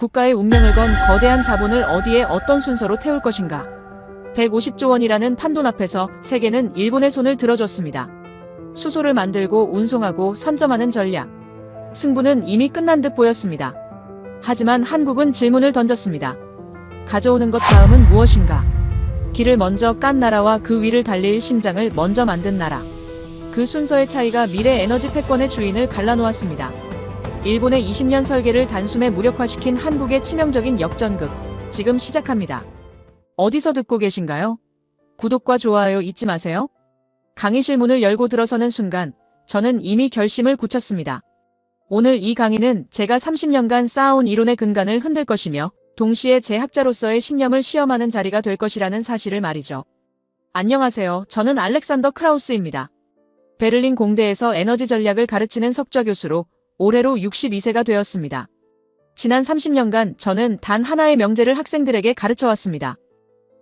국가의 운명을 건 거대한 자본을 어디에 어떤 순서로 태울 것인가. 150조 원이라는 판돈 앞에서 세계는 일본의 손을 들어줬습니다. 수소를 만들고 운송하고 선점하는 전략. 승부는 이미 끝난 듯 보였습니다. 하지만 한국은 질문을 던졌습니다. 가져오는 것 다음은 무엇인가? 길을 먼저 깐 나라와 그 위를 달릴 심장을 먼저 만든 나라. 그 순서의 차이가 미래 에너지 패권의 주인을 갈라놓았습니다. 일본의 20년 설계를 단숨에 무력화시킨 한국의 치명적인 역전극. 지금 시작합니다. 어디서 듣고 계신가요? 구독과 좋아요 잊지 마세요. 강의실 문을 열고 들어서는 순간 저는 이미 결심을 굳혔습니다. 오늘 이 강의는 제가 30년간 쌓아온 이론의 근간을 흔들 것이며 동시에 제 학자로서의 신념을 시험하는 자리가 될 것이라는 사실을 말이죠. 안녕하세요. 저는 알렉산더 크라우스입니다. 베를린 공대에서 에너지 전략을 가르치는 석좌 교수로 올해로 62세가 되었습니다. 지난 30년간 저는 단 하나의 명제를 학생들에게 가르쳐왔습니다.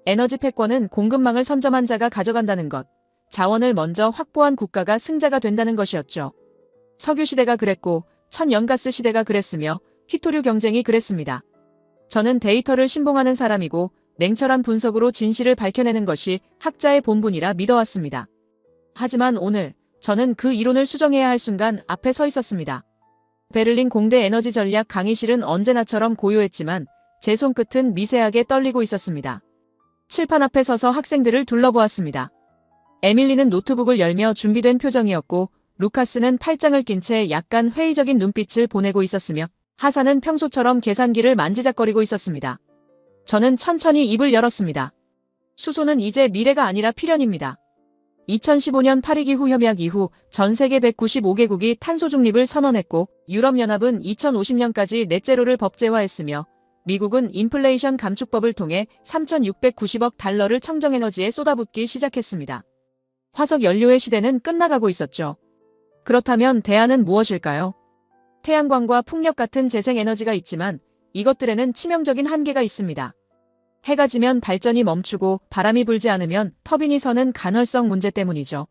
에너지 패권은 공급망을 선점한 자가 가져간다는 것, 자원을 먼저 확보한 국가가 승자가 된다는 것이었죠. 석유 시대가 그랬고 천연가스 시대가 그랬으며 희토류 경쟁이 그랬습니다. 저는 데이터를 신봉하는 사람이고 냉철한 분석으로 진실을 밝혀내는 것이 학자의 본분이라 믿어왔습니다. 하지만 오늘 저는 그 이론을 수정해야 할 순간 앞에 서 있었습니다. 베를린 공대 에너지 전략 강의실은 언제나처럼 고요했지만 제 손끝은 미세하게 떨리고 있었습니다. 칠판 앞에 서서 학생들을 둘러보았습니다. 에밀리는 노트북을 열며 준비된 표정이었고 루카스는 팔짱을 낀 채 약간 회의적인 눈빛을 보내고 있었으며 하사는 평소처럼 계산기를 만지작거리고 있었습니다. 저는 천천히 입을 열었습니다. 수소는 이제 미래가 아니라 필연입니다. 2015년 파리기후 협약 이후 전 세계 195개국이 탄소 중립을 선언했고 유럽연합은 2050년까지 넷제로를 법제화했으며 미국은 인플레이션 감축법을 통해 3,690억 달러를 청정에너지에 쏟아붓기 시작했습니다. 화석 연료의 시대는 끝나가고 있었죠. 그렇다면 대안은 무엇일까요? 태양광과 풍력 같은 재생에너지가 있지만 이것들에는 치명적인 한계가 있습니다. 해가 지면 발전이 멈추고 바람이 불지 않으면 터빈이 서는 간헐성 문제 때문이죠.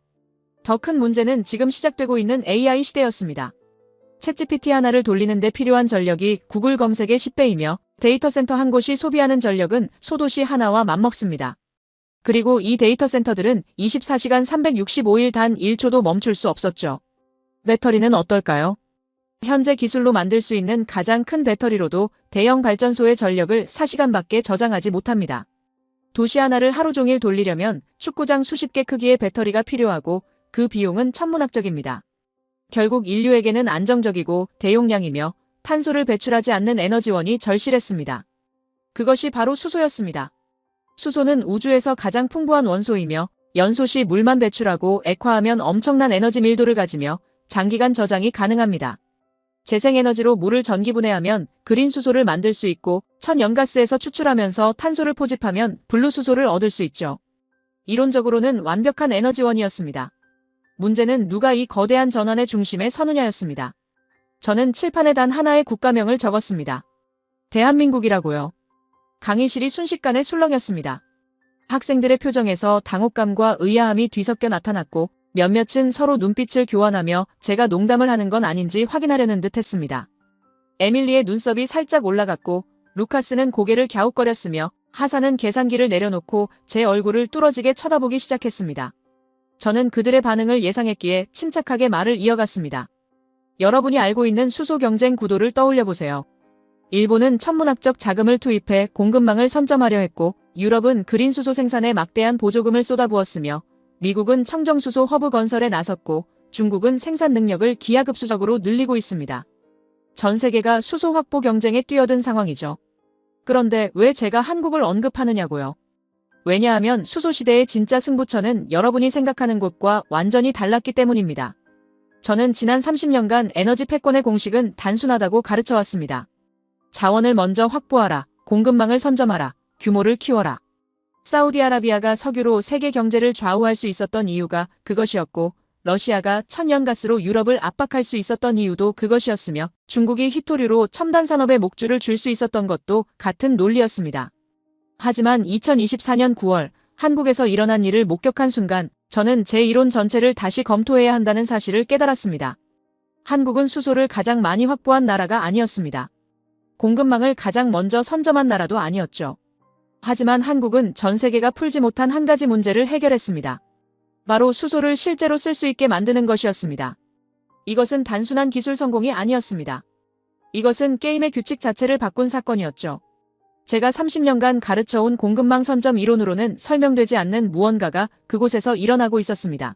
더 큰 문제는 지금 시작되고 있는 AI 시대였습니다. 챗GPT 하나를 돌리는데 필요한 전력이 구글 검색의 10배이며 데이터 센터 한 곳이 소비하는 전력은 소도시 하나와 맞먹습니다. 그리고 이 데이터 센터들은 24시간 365일 단 1초도 멈출 수 없었죠. 배터리는 어떨까요? 현재 기술로 만들 수 있는 가장 큰 배터리로도 대형 발전소의 전력을 4시간밖에 저장하지 못합니다. 도시 하나를 하루 종일 돌리려면 축구장 수십 개 크기의 배터리가 필요하고 그 비용은 천문학적입니다. 결국 인류에게는 안정적이고 대용량이며 탄소를 배출하지 않는 에너지원이 절실했습니다. 그것이 바로 수소였습니다. 수소는 우주에서 가장 풍부한 원소이며 연소 시 물만 배출하고 액화하면 엄청난 에너지 밀도를 가지며 장기간 저장이 가능합니다. 재생에너지로 물을 전기분해하면 그린 수소를 만들 수 있고 천연가스에서 추출하면서 탄소를 포집하면 블루수소를 얻을 수 있죠. 이론적으로는 완벽한 에너지원이었습니다. 문제는 누가 이 거대한 전환의 중심에 서느냐였습니다. 저는 칠판에 단 하나의 국가명을 적었습니다. 대한민국이라고요. 강의실이 순식간에 술렁였습니다. 학생들의 표정에서 당혹감과 의아함이 뒤섞여 나타났고 몇몇은 서로 눈빛을 교환하며 제가 농담을 하는 건 아닌지 확인하려는 듯 했습니다. 에밀리의 눈썹이 살짝 올라갔고 루카스는 고개를 갸웃거렸으며 하사는 계산기를 내려놓고 제 얼굴을 뚫어지게 쳐다보기 시작했습니다. 저는 그들의 반응을 예상했기에 침착하게 말을 이어갔습니다. 여러분이 알고 있는 수소 경쟁 구도를 떠올려보세요. 일본은 천문학적 자금을 투입해 공급망을 선점하려 했고 유럽은 그린 수소 생산에 막대한 보조금을 쏟아부었으며 미국은 청정수소 허브 건설에 나섰고 중국은 생산 능력을 기하급수적으로 늘리고 있습니다. 전 세계가 수소 확보 경쟁에 뛰어든 상황이죠. 그런데 왜 제가 한국을 언급하느냐고요? 왜냐하면 수소 시대의 진짜 승부처는 여러분이 생각하는 것과 완전히 달랐기 때문입니다. 저는 지난 30년간 에너지 패권의 공식은 단순하다고 가르쳐왔습니다. 자원을 먼저 확보하라, 공급망을 선점하라, 규모를 키워라. 사우디아라비아가 석유로 세계 경제를 좌우할 수 있었던 이유가 그것이었고 러시아가 천연가스로 유럽을 압박할 수 있었던 이유도 그것이었으며 중국이 희토류로 첨단 산업에 목줄을 줄 수 있었던 것도 같은 논리였습니다. 하지만 2024년 9월 한국에서 일어난 일을 목격한 순간 저는 제 이론 전체를 다시 검토해야 한다는 사실을 깨달았습니다. 한국은 수소를 가장 많이 확보한 나라가 아니었습니다. 공급망을 가장 먼저 선점한 나라도 아니었죠. 하지만 한국은 전 세계가 풀지 못한 한 가지 문제를 해결했습니다. 바로 수소를 실제로 쓸 수 있게 만드는 것이었습니다. 이것은 단순한 기술 성공이 아니었습니다. 이것은 게임의 규칙 자체를 바꾼 사건이었죠. 제가 30년간 가르쳐온 공급망 선점 이론으로는 설명되지 않는 무언가가 그곳에서 일어나고 있었습니다.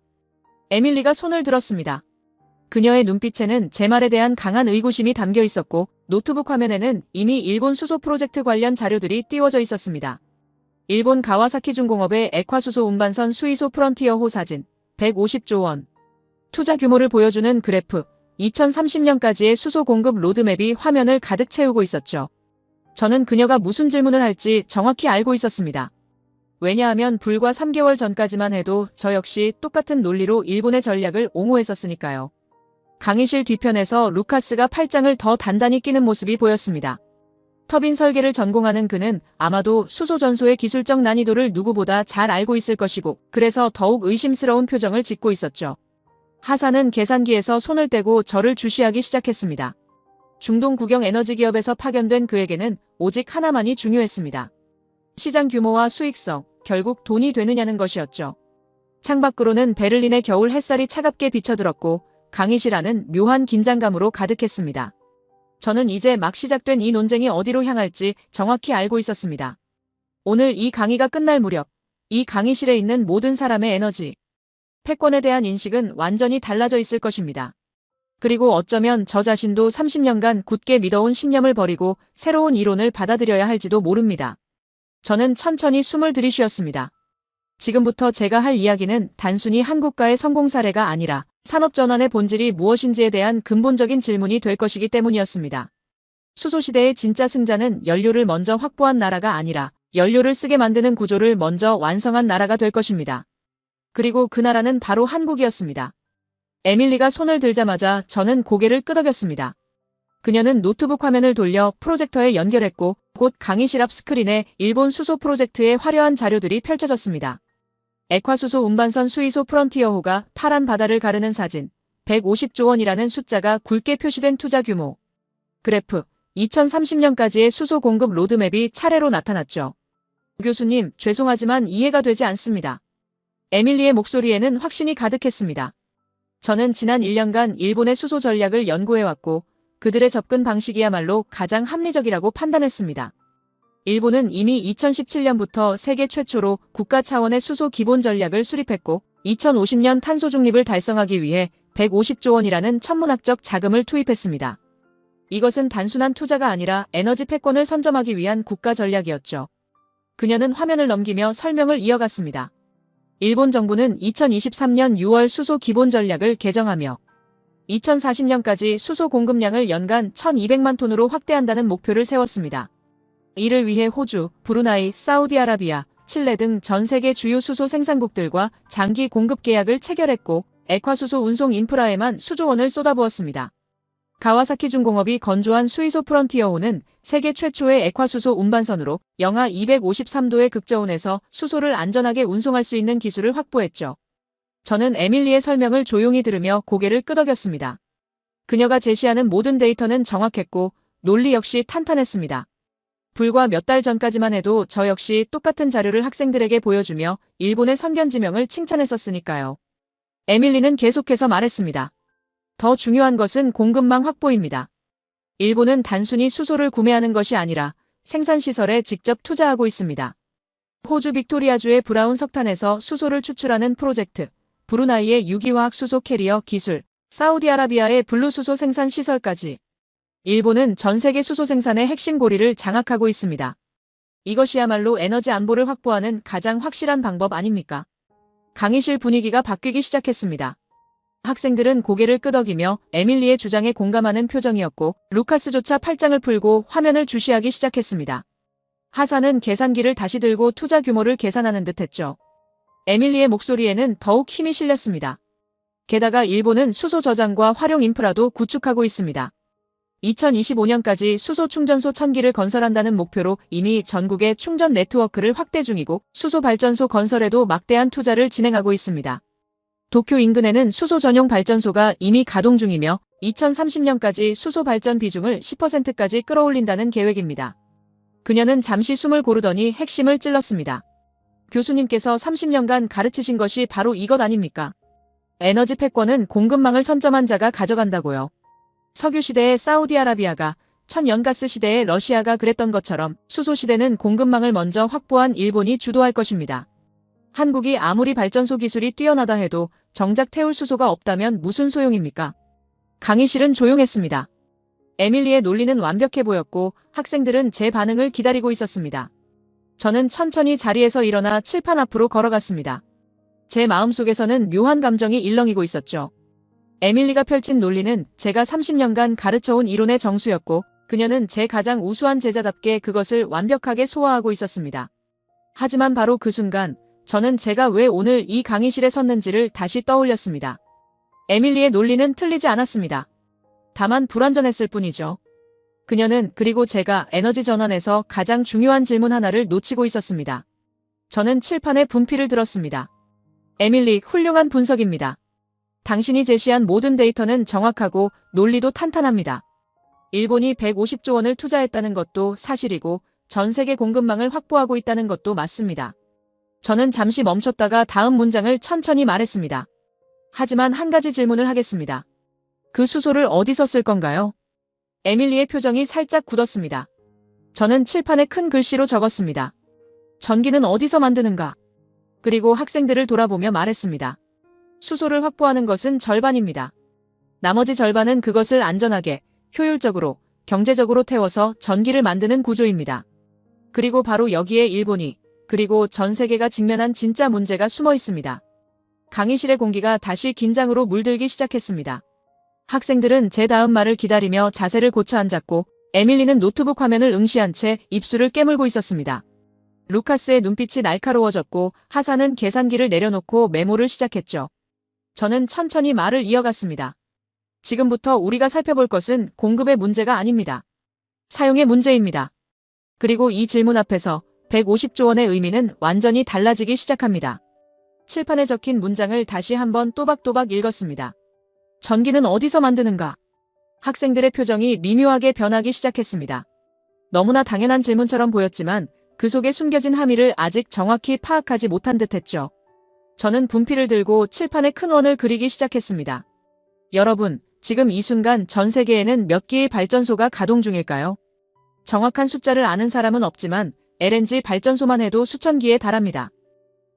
에밀리가 손을 들었습니다. 그녀의 눈빛에는 제 말에 대한 강한 의구심이 담겨 있었고 노트북 화면에는 이미 일본 수소 프로젝트 관련 자료들이 띄워져 있었습니다. 일본 가와사키 중공업의 액화수소 운반선 수이소 프론티어호 사진, 150조 원. 투자 규모를 보여주는 그래프, 2030년까지의 수소 공급 로드맵이 화면을 가득 채우고 있었죠. 저는 그녀가 무슨 질문을 할지 정확히 알고 있었습니다. 왜냐하면 불과 3개월 전까지만 해도 저 역시 똑같은 논리로 일본의 전략을 옹호했었으니까요. 강의실 뒤편에서 루카스가 팔짱을 더 단단히 끼는 모습이 보였습니다. 터빈 설계를 전공하는 그는 아마도 수소 전소의 기술적 난이도를 누구보다 잘 알고 있을 것이고 그래서 더욱 의심스러운 표정을 짓고 있었죠. 하사는 계산기에서 손을 떼고 저를 주시하기 시작했습니다. 중동 국영 에너지 기업에서 파견된 그에게는 오직 하나만이 중요했습니다. 시장 규모와 수익성, 결국 돈이 되느냐는 것이었죠. 창밖으로는 베를린의 겨울 햇살이 차갑게 비쳐들었고 강의실 안은 묘한 긴장감으로 가득했습니다. 저는 이제 막 시작된 이 논쟁이 어디로 향할지 정확히 알고 있었습니다. 오늘 이 강의가 끝날 무렵 이 강의실에 있는 모든 사람의 에너지, 패권에 대한 인식은 완전히 달라져 있을 것입니다. 그리고 어쩌면 저 자신도 30년간 굳게 믿어온 신념을 버리고 새로운 이론을 받아들여야 할지도 모릅니다. 저는 천천히 숨을 들이쉬었습니다. 지금부터 제가 할 이야기는 단순히 한국가의 성공 사례가 아니라 산업전환의 본질이 무엇인지에 대한 근본적인 질문이 될 것이기 때문이었습니다. 수소시대의 진짜 승자는 연료를 먼저 확보한 나라가 아니라 연료를 쓰게 만드는 구조를 먼저 완성한 나라가 될 것입니다. 그리고 그 나라는 바로 한국이었습니다. 에밀리가 손을 들자마자 저는 고개를 끄덕였습니다. 그녀는 노트북 화면을 돌려 프로젝터에 연결했고 곧 강의실 앞 스크린에 일본 수소 프로젝트의 화려한 자료들이 펼쳐졌습니다. 액화수소 운반선 수이소 프론티어호가 파란 바다를 가르는 사진, 150조 원이라는 숫자가 굵게 표시된 투자 규모. 그래프, 2030년까지의 수소 공급 로드맵이 차례로 나타났죠. 교수님, 죄송하지만 이해가 되지 않습니다. 에밀리의 목소리에는 확신이 가득했습니다. 저는 지난 1년간 일본의 수소 전략을 연구해왔고 그들의 접근 방식이야말로 가장 합리적이라고 판단했습니다. 일본은 이미 2017년부터 세계 최초로 국가 차원의 수소 기본 전략을 수립했고 2050년 탄소 중립을 달성하기 위해 150조 원이라는 천문학적 자금을 투입했습니다. 이것은 단순한 투자가 아니라 에너지 패권을 선점하기 위한 국가 전략이었죠. 그녀는 화면을 넘기며 설명을 이어갔습니다. 일본 정부는 2023년 6월 수소 기본 전략을 개정하며 2040년까지 수소 공급량을 연간 1200만 톤으로 확대한다는 목표를 세웠습니다. 이를 위해 호주, 브루나이, 사우디아라비아, 칠레 등 전 세계 주요 수소 생산국들과 장기 공급 계약을 체결했고 액화수소 운송 인프라에만 수조 원을 쏟아부었습니다. 가와사키 중공업이 건조한 수이소 프론티어호는 세계 최초의 액화수소 운반선으로 영하 253도의 극저온에서 수소를 안전하게 운송할 수 있는 기술을 확보했죠. 저는 에밀리의 설명을 조용히 들으며 고개를 끄덕였습니다. 그녀가 제시하는 모든 데이터는 정확했고 논리 역시 탄탄했습니다. 불과 몇 달 전까지만 해도 저 역시 똑같은 자료를 학생들에게 보여주며 일본의 선견지명을 칭찬했었으니까요. 에밀리는 계속해서 말했습니다. 더 중요한 것은 공급망 확보입니다. 일본은 단순히 수소를 구매하는 것이 아니라 생산시설에 직접 투자하고 있습니다. 호주 빅토리아주의 브라운 석탄에서 수소를 추출하는 프로젝트, 브루나이의 유기화학 수소 캐리어 기술, 사우디아라비아의 블루수소 생산 시설까지. 일본은 전 세계 수소 생산의 핵심 고리를 장악하고 있습니다. 이것이야말로 에너지 안보를 확보하는 가장 확실한 방법 아닙니까? 강의실 분위기가 바뀌기 시작했습니다. 학생들은 고개를 끄덕이며 에밀리의 주장에 공감하는 표정이었고 루카스조차 팔짱을 풀고 화면을 주시하기 시작했습니다. 하사는 계산기를 다시 들고 투자 규모를 계산하는 듯 했죠. 에밀리의 목소리에는 더욱 힘이 실렸습니다. 게다가 일본은 수소 저장과 활용 인프라도 구축하고 있습니다. 2025년까지 수소 충전소 1000기를 건설한다는 목표로 이미 전국의 충전 네트워크를 확대 중이고 수소 발전소 건설에도 막대한 투자를 진행하고 있습니다. 도쿄 인근에는 수소 전용 발전소가 이미 가동 중이며 2030년까지 수소 발전 비중을 10%까지 끌어올린다는 계획입니다. 그녀는 잠시 숨을 고르더니 핵심을 찔렀습니다. 교수님께서 30년간 가르치신 것이 바로 이것 아닙니까? 에너지 패권은 공급망을 선점한 자가 가져간다고요. 석유 시대의 사우디아라비아가 천연가스 시대의 러시아가 그랬던 것처럼 수소 시대는 공급망을 먼저 확보한 일본이 주도할 것입니다. 한국이 아무리 발전소 기술이 뛰어나다 해도 정작 태울 수소가 없다면 무슨 소용입니까? 강의실은 조용했습니다. 에밀리의 논리는 완벽해 보였고 학생들은 제 반응을 기다리고 있었습니다. 저는 천천히 자리에서 일어나 칠판 앞으로 걸어갔습니다. 제 마음속에서는 묘한 감정이 일렁이고 있었죠. 에밀리가 펼친 논리는 제가 30년간 가르쳐온 이론의 정수였고 그녀는 제 가장 우수한 제자답게 그것을 완벽하게 소화하고 있었습니다. 하지만 바로 그 순간 저는 제가 왜 오늘 이 강의실에 섰는지를 다시 떠올렸습니다. 에밀리의 논리는 틀리지 않았습니다. 다만 불완전했을 뿐이죠. 그녀는 그리고 제가 에너지 전환에서 가장 중요한 질문 하나를 놓치고 있었습니다. 저는 칠판에 분필을 들었습니다. 에밀리, 훌륭한 분석입니다. 당신이 제시한 모든 데이터는 정확하고 논리도 탄탄합니다. 일본이 150조 원을 투자했다는 것도 사실이고 전 세계 공급망을 확보하고 있다는 것도 맞습니다. 저는 잠시 멈췄다가 다음 문장을 천천히 말했습니다. 하지만 한 가지 질문을 하겠습니다. 그 수소를 어디서 쓸 건가요? 에밀리의 표정이 살짝 굳었습니다. 저는 칠판에 큰 글씨로 적었습니다. 전기는 어디서 만드는가? 그리고 학생들을 돌아보며 말했습니다. 수소를 확보하는 것은 절반입니다. 나머지 절반은 그것을 안전하게, 효율적으로, 경제적으로 태워서 전기를 만드는 구조입니다. 그리고 바로 여기에 일본이, 그리고 전 세계가 직면한 진짜 문제가 숨어 있습니다. 강의실의 공기가 다시 긴장으로 물들기 시작했습니다. 학생들은 제 다음 말을 기다리며 자세를 고쳐 앉았고 에밀리는 노트북 화면을 응시한 채 입술을 깨물고 있었습니다. 루카스의 눈빛이 날카로워졌고 하사는 계산기를 내려놓고 메모를 시작했죠. 저는 천천히 말을 이어갔습니다. 지금부터 우리가 살펴볼 것은 공급의 문제가 아닙니다. 사용의 문제입니다. 그리고 이 질문 앞에서 150조 원의 의미는 완전히 달라지기 시작합니다. 칠판에 적힌 문장을 다시 한번 또박또박 읽었습니다. 전기는 어디서 만드는가? 학생들의 표정이 미묘하게 변하기 시작했습니다. 너무나 당연한 질문처럼 보였지만 그 속에 숨겨진 함의를 아직 정확히 파악하지 못한 듯했죠. 저는 분필을 들고 칠판에 큰 원을 그리기 시작했습니다. 여러분, 지금 이 순간 전 세계에는 몇 개의 발전소가 가동 중일까요? 정확한 숫자를 아는 사람은 없지만 LNG 발전소만 해도 수천 기에 달합니다.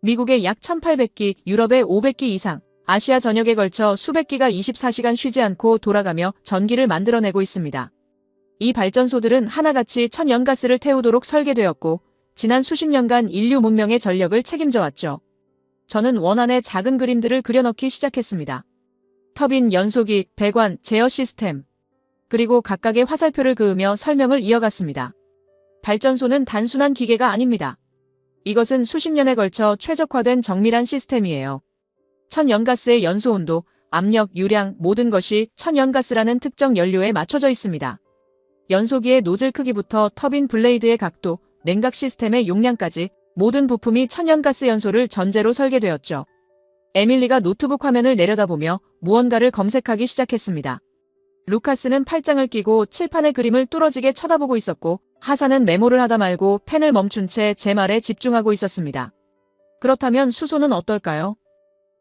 미국에 약 1800기, 유럽에 500기 이상, 아시아 전역에 걸쳐 수백 기가 24시간 쉬지 않고 돌아가며 전기를 만들어내고 있습니다. 이 발전소들은 하나같이 천연가스를 태우도록 설계되었고 지난 수십 년간 인류 문명의 전력을 책임져 왔죠. 저는 원안에 작은 그림들을 그려넣기 시작했습니다. 터빈, 연소기, 배관, 제어 시스템, 그리고 각각의 화살표를 그으며 설명을 이어갔습니다. 발전소는 단순한 기계가 아닙니다. 이것은 수십 년에 걸쳐 최적화된 정밀한 시스템이에요. 천연가스의 연소 온도, 압력, 유량 모든 것이 천연가스라는 특정 연료에 맞춰져 있습니다. 연소기의 노즐 크기부터 터빈 블레이드의 각도, 냉각 시스템의 용량까지 모든 부품이 천연가스 연소를 전제로 설계되었죠. 에밀리가 노트북 화면을 내려다보며 무언가를 검색하기 시작했습니다. 루카스는 팔짱을 끼고 칠판의 그림을 뚫어지게 쳐다보고 있었고 하사는 메모를 하다 말고 펜을 멈춘 채 제 말에 집중하고 있었습니다. 그렇다면 수소는 어떨까요?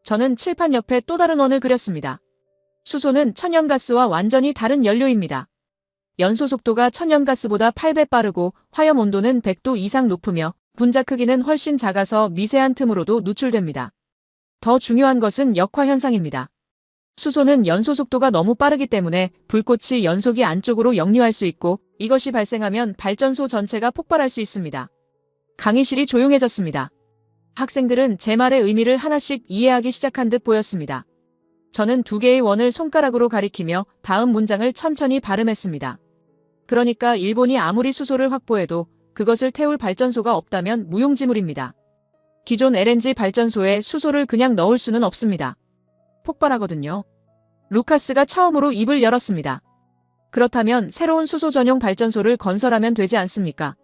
저는 칠판 옆에 또 다른 원을 그렸습니다. 수소는 천연가스와 완전히 다른 연료입니다. 연소 속도가 천연가스보다 8배 빠르고 화염 온도는 100도 이상 높으며 분자 크기는 훨씬 작아서 미세한 틈으로도 누출됩니다. 더 중요한 것은 역화 현상입니다. 수소는 연소 속도가 너무 빠르기 때문에 불꽃이 연소기 안쪽으로 역류할 수 있고 이것이 발생하면 발전소 전체가 폭발할 수 있습니다. 강의실이 조용해졌습니다. 학생들은 제 말의 의미를 하나씩 이해하기 시작한 듯 보였습니다. 저는 두 개의 원을 손가락으로 가리키며 다음 문장을 천천히 발음했습니다. 그러니까 일본이 아무리 수소를 확보해도 그것을 태울 발전소가 없다면 무용지물입니다. 기존 LNG 발전소에 수소를 그냥 넣을 수는 없습니다. 폭발하거든요. 루카스가 처음으로 입을 열었습니다. 그렇다면 새로운 수소 전용 발전소를 건설하면 되지 않습니까?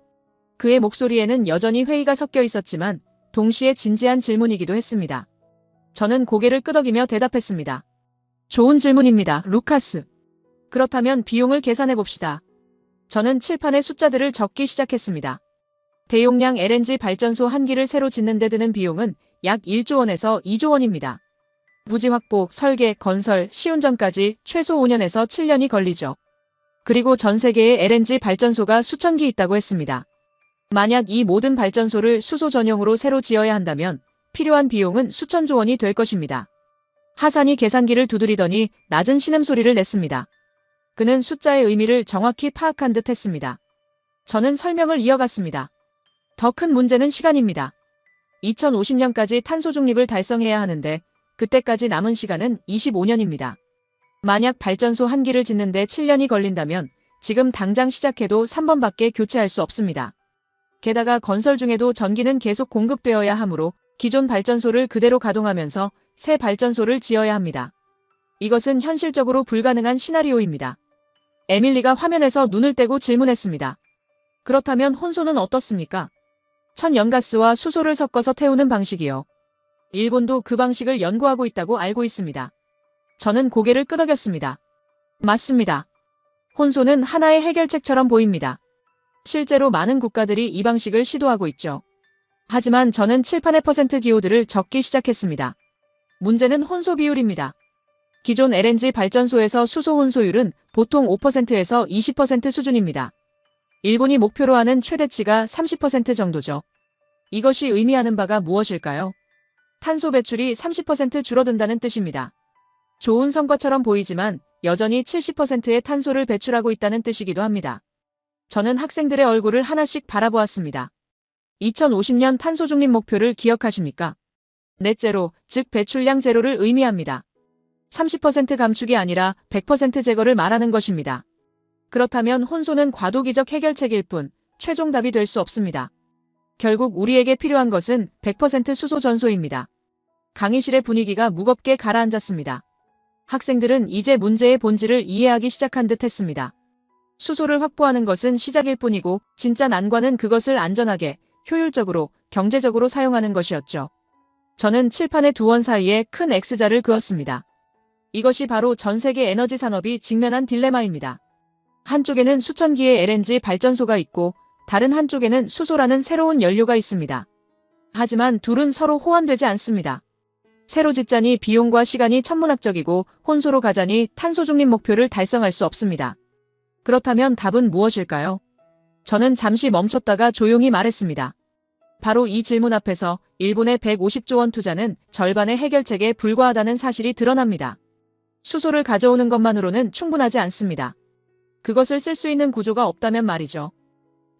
그의 목소리에는 여전히 회의가 섞여 있었지만 동시에 진지한 질문이기도 했습니다. 저는 고개를 끄덕이며 대답했습니다. 좋은 질문입니다, 루카스. 그렇다면 비용을 계산해 봅시다. 저는 칠판에 숫자들을 적기 시작했습니다. 대용량 LNG 발전소 한 기를 새로 짓는 데 드는 비용은 약 1조 원에서 2조 원입니다. 부지 확보, 설계, 건설, 시운전까지 최소 5년에서 7년이 걸리죠. 그리고 전 세계에 LNG 발전소가 수천 기 있다고 했습니다. 만약 이 모든 발전소를 수소 전용으로 새로 지어야 한다면 필요한 비용은 수천조 원이 될 것입니다. 하산이 계산기를 두드리더니 낮은 신음소리를 냈습니다. 그는 숫자의 의미를 정확히 파악한 듯 했습니다. 저는 설명을 이어갔습니다. 더 큰 문제는 시간입니다. 2050년까지 탄소 중립을 달성해야 하는데 그때까지 남은 시간은 25년입니다. 만약 발전소 한 기를 짓는데 7년이 걸린다면 지금 당장 시작해도 3번밖에 교체할 수 없습니다. 게다가 건설 중에도 전기는 계속 공급되어야 하므로 기존 발전소를 그대로 가동하면서 새 발전소를 지어야 합니다. 이것은 현실적으로 불가능한 시나리오입니다. 에밀리가 화면에서 눈을 떼고 질문했습니다. 그렇다면 혼소는 어떻습니까? 천연가스와 수소를 섞어서 태우는 방식이요. 일본도 그 방식을 연구하고 있다고 알고 있습니다. 저는 고개를 끄덕였습니다. 맞습니다. 혼소는 하나의 해결책처럼 보입니다. 실제로 많은 국가들이 이 방식을 시도하고 있죠. 하지만 저는 칠판의 퍼센트 기호들을 적기 시작했습니다. 문제는 혼소 비율입니다. 기존 LNG 발전소에서 수소 혼소율은 보통 5%에서 20% 수준입니다. 일본이 목표로 하는 최대치가 30% 정도죠. 이것이 의미하는 바가 무엇일까요? 탄소 배출이 30% 줄어든다는 뜻입니다. 좋은 성과처럼 보이지만 여전히 70%의 탄소를 배출하고 있다는 뜻이기도 합니다. 저는 학생들의 얼굴을 하나씩 바라보았습니다. 2050년 탄소 중립 목표를 기억하십니까? 넷제로, 즉 배출량 제로를 의미합니다. 30% 감축이 아니라 100% 제거를 말하는 것입니다. 그렇다면 혼소는 과도기적 해결책일 뿐 최종 답이 될 수 없습니다. 결국 우리에게 필요한 것은 100% 수소 전소입니다. 강의실의 분위기가 무겁게 가라앉았습니다. 학생들은 이제 문제의 본질을 이해하기 시작한 듯 했습니다. 수소를 확보하는 것은 시작일 뿐이고 진짜 난관은 그것을 안전하게, 효율적으로, 경제적으로 사용하는 것이었죠. 저는 칠판의 두 원 사이에 큰 X자를 그었습니다. 이것이 바로 전 세계 에너지 산업이 직면한 딜레마입니다. 한쪽에는 수천 기의 LNG 발전소가 있고 다른 한쪽에는 수소라는 새로운 연료가 있습니다. 하지만 둘은 서로 호환되지 않습니다. 새로 짓자니 비용과 시간이 천문학적이고 혼소로 가자니 탄소 중립 목표를 달성할 수 없습니다. 그렇다면 답은 무엇일까요? 저는 잠시 멈췄다가 조용히 말했습니다. 바로 이 질문 앞에서 일본의 150조 원 투자는 절반의 해결책에 불과하다는 사실이 드러납니다. 수소를 가져오는 것만으로는 충분하지 않습니다. 그것을 쓸 수 있는 구조가 없다면 말이죠.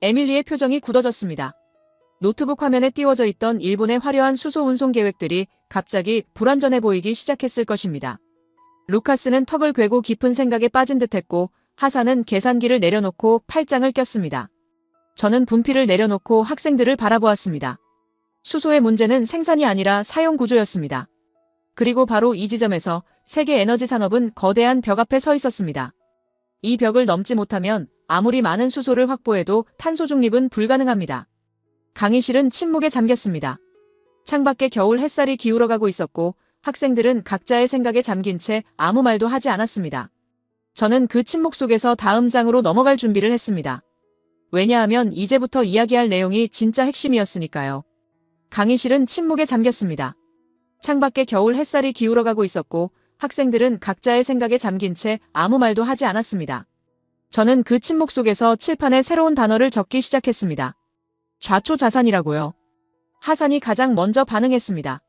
에밀리의 표정이 굳어졌습니다. 노트북 화면에 띄워져 있던 일본의 화려한 수소 운송 계획들이 갑자기 불완전해 보이기 시작했을 것입니다. 루카스는 턱을 괴고 깊은 생각에 빠진 듯했고 하사는 계산기를 내려놓고 팔짱을 꼈습니다. 저는 분필을 내려놓고 학생들을 바라보았습니다. 수소의 문제는 생산이 아니라 사용 구조였습니다. 그리고 바로 이 지점에서 세계 에너지 산업은 거대한 벽 앞에 서 있었습니다. 이 벽을 넘지 못하면 아무리 많은 수소를 확보해도 탄소 중립은 불가능합니다. 강의실은 침묵에 잠겼습니다. 창밖에 겨울 햇살이 기울어가고 있었고 학생들은 각자의 생각에 잠긴 채 아무 말도 하지 않았습니다. 저는 그 침묵 속에서 다음 장으로 넘어갈 준비를 했습니다. 왜냐하면 이제부터 이야기할 내용이 진짜 핵심이었으니까요. 강의실은 침묵에 잠겼습니다. 창밖에 겨울 햇살이 기울어가고 있었고 학생들은 각자의 생각에 잠긴 채 아무 말도 하지 않았습니다. 저는 그 침묵 속에서 칠판에 새로운 단어를 적기 시작했습니다. 좌초자산이라고요. 하산이 가장 먼저 반응했습니다.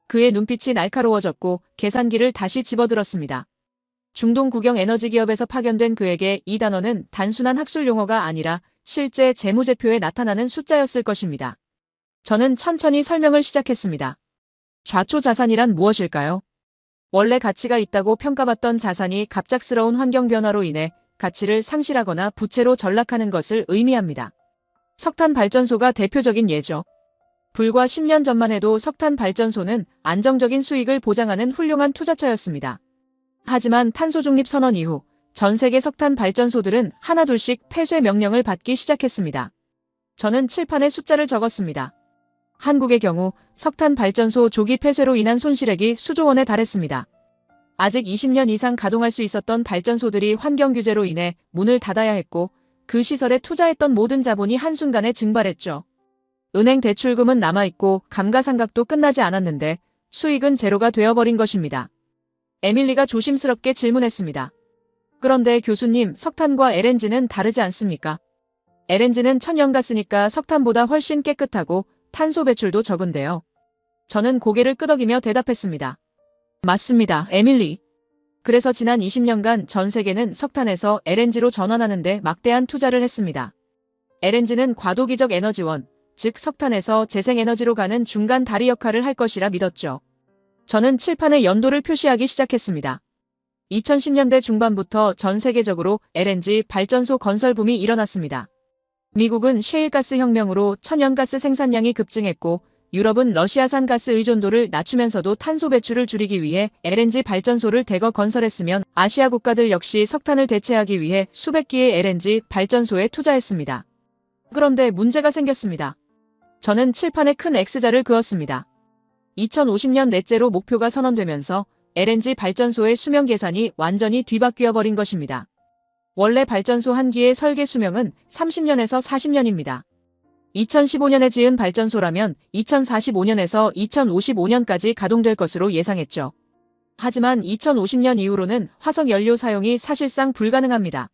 그의 눈빛이 날카로워졌고 계산기를 다시 집어들었습니다. 중동 국영 에너지 기업에서 파견된 그에게 이 단어는 단순한 학술 용어가 아니라 실제 재무제표에 나타나는 숫자였을 것입니다. 저는 천천히 설명을 시작했습니다. 좌초자산이란 무엇일까요? 원래 가치가 있다고 평가받던 자산이 갑작스러운 환경 변화로 인해 가치를 상실하거나 부채로 전락하는 것을 의미합니다. 석탄 발전소가 대표적인 예죠. 불과 10년 전만 해도 석탄 발전소는 안정적인 수익을 보장하는 훌륭한 투자처였습니다. 하지만 탄소 중립 선언 이후 전 세계 석탄 발전소들은 하나둘씩 폐쇄 명령을 받기 시작했습니다. 저는 칠판에 숫자를 적었습니다. 한국의 경우 석탄 발전소 조기 폐쇄로 인한 손실액이 수조 원에 달했습니다. 아직 20년 이상 가동할 수 있었던 발전소들이 환경 규제로 인해 문을 닫아야 했고 그 시설에 투자했던 모든 자본이 한순간에 증발했죠. 은행 대출금은 남아있고 감가상각도 끝나지 않았는데 수익은 제로가 되어버린 것입니다. 에밀리가 조심스럽게 질문했습니다. 그런데 교수님, 석탄과 LNG는 다르지 않습니까? LNG는 천연가스니까 석탄보다 훨씬 깨끗하고 탄소 배출도 적은데요. 저는 고개를 끄덕이며 대답했습니다. 맞습니다, 에밀리. 그래서 지난 20년간 전 세계는 석탄에서 LNG로 전환하는데 막대한 투자를 했습니다. LNG는 과도기적 에너지원, 즉 석탄에서 재생에너지로 가는 중간 다리 역할을 할 것이라 믿었죠. 저는 칠판에 연도를 표시하기 시작했습니다. 2010년대 중반부터 전 세계적으로 LNG 발전소 건설 붐이 일어났습니다. 미국은 셰일가스 혁명으로 천연가스 생산량이 급증했고 유럽은 러시아산 가스 의존도를 낮추면서도 탄소 배출을 줄이기 위해 LNG 발전소를 대거 건설했으면 아시아 국가들 역시 석탄을 대체하기 위해 수백 기의 LNG 발전소에 투자했습니다. 그런데 문제가 생겼습니다. 저는 칠판에 큰 X자를 그었습니다. 2050년 넷제로 목표가 선언되면서 LNG 발전소의 수명 계산이 완전히 뒤바뀌어 버린 것입니다. 원래 발전소 한 기의 설계 수명은 30년에서 40년입니다. 2015년에 지은 발전소라면 2045년에서 2055년까지 가동될 것으로 예상했죠. 하지만 2050년 이후로는 화석 연료 사용이 사실상 불가능합니다.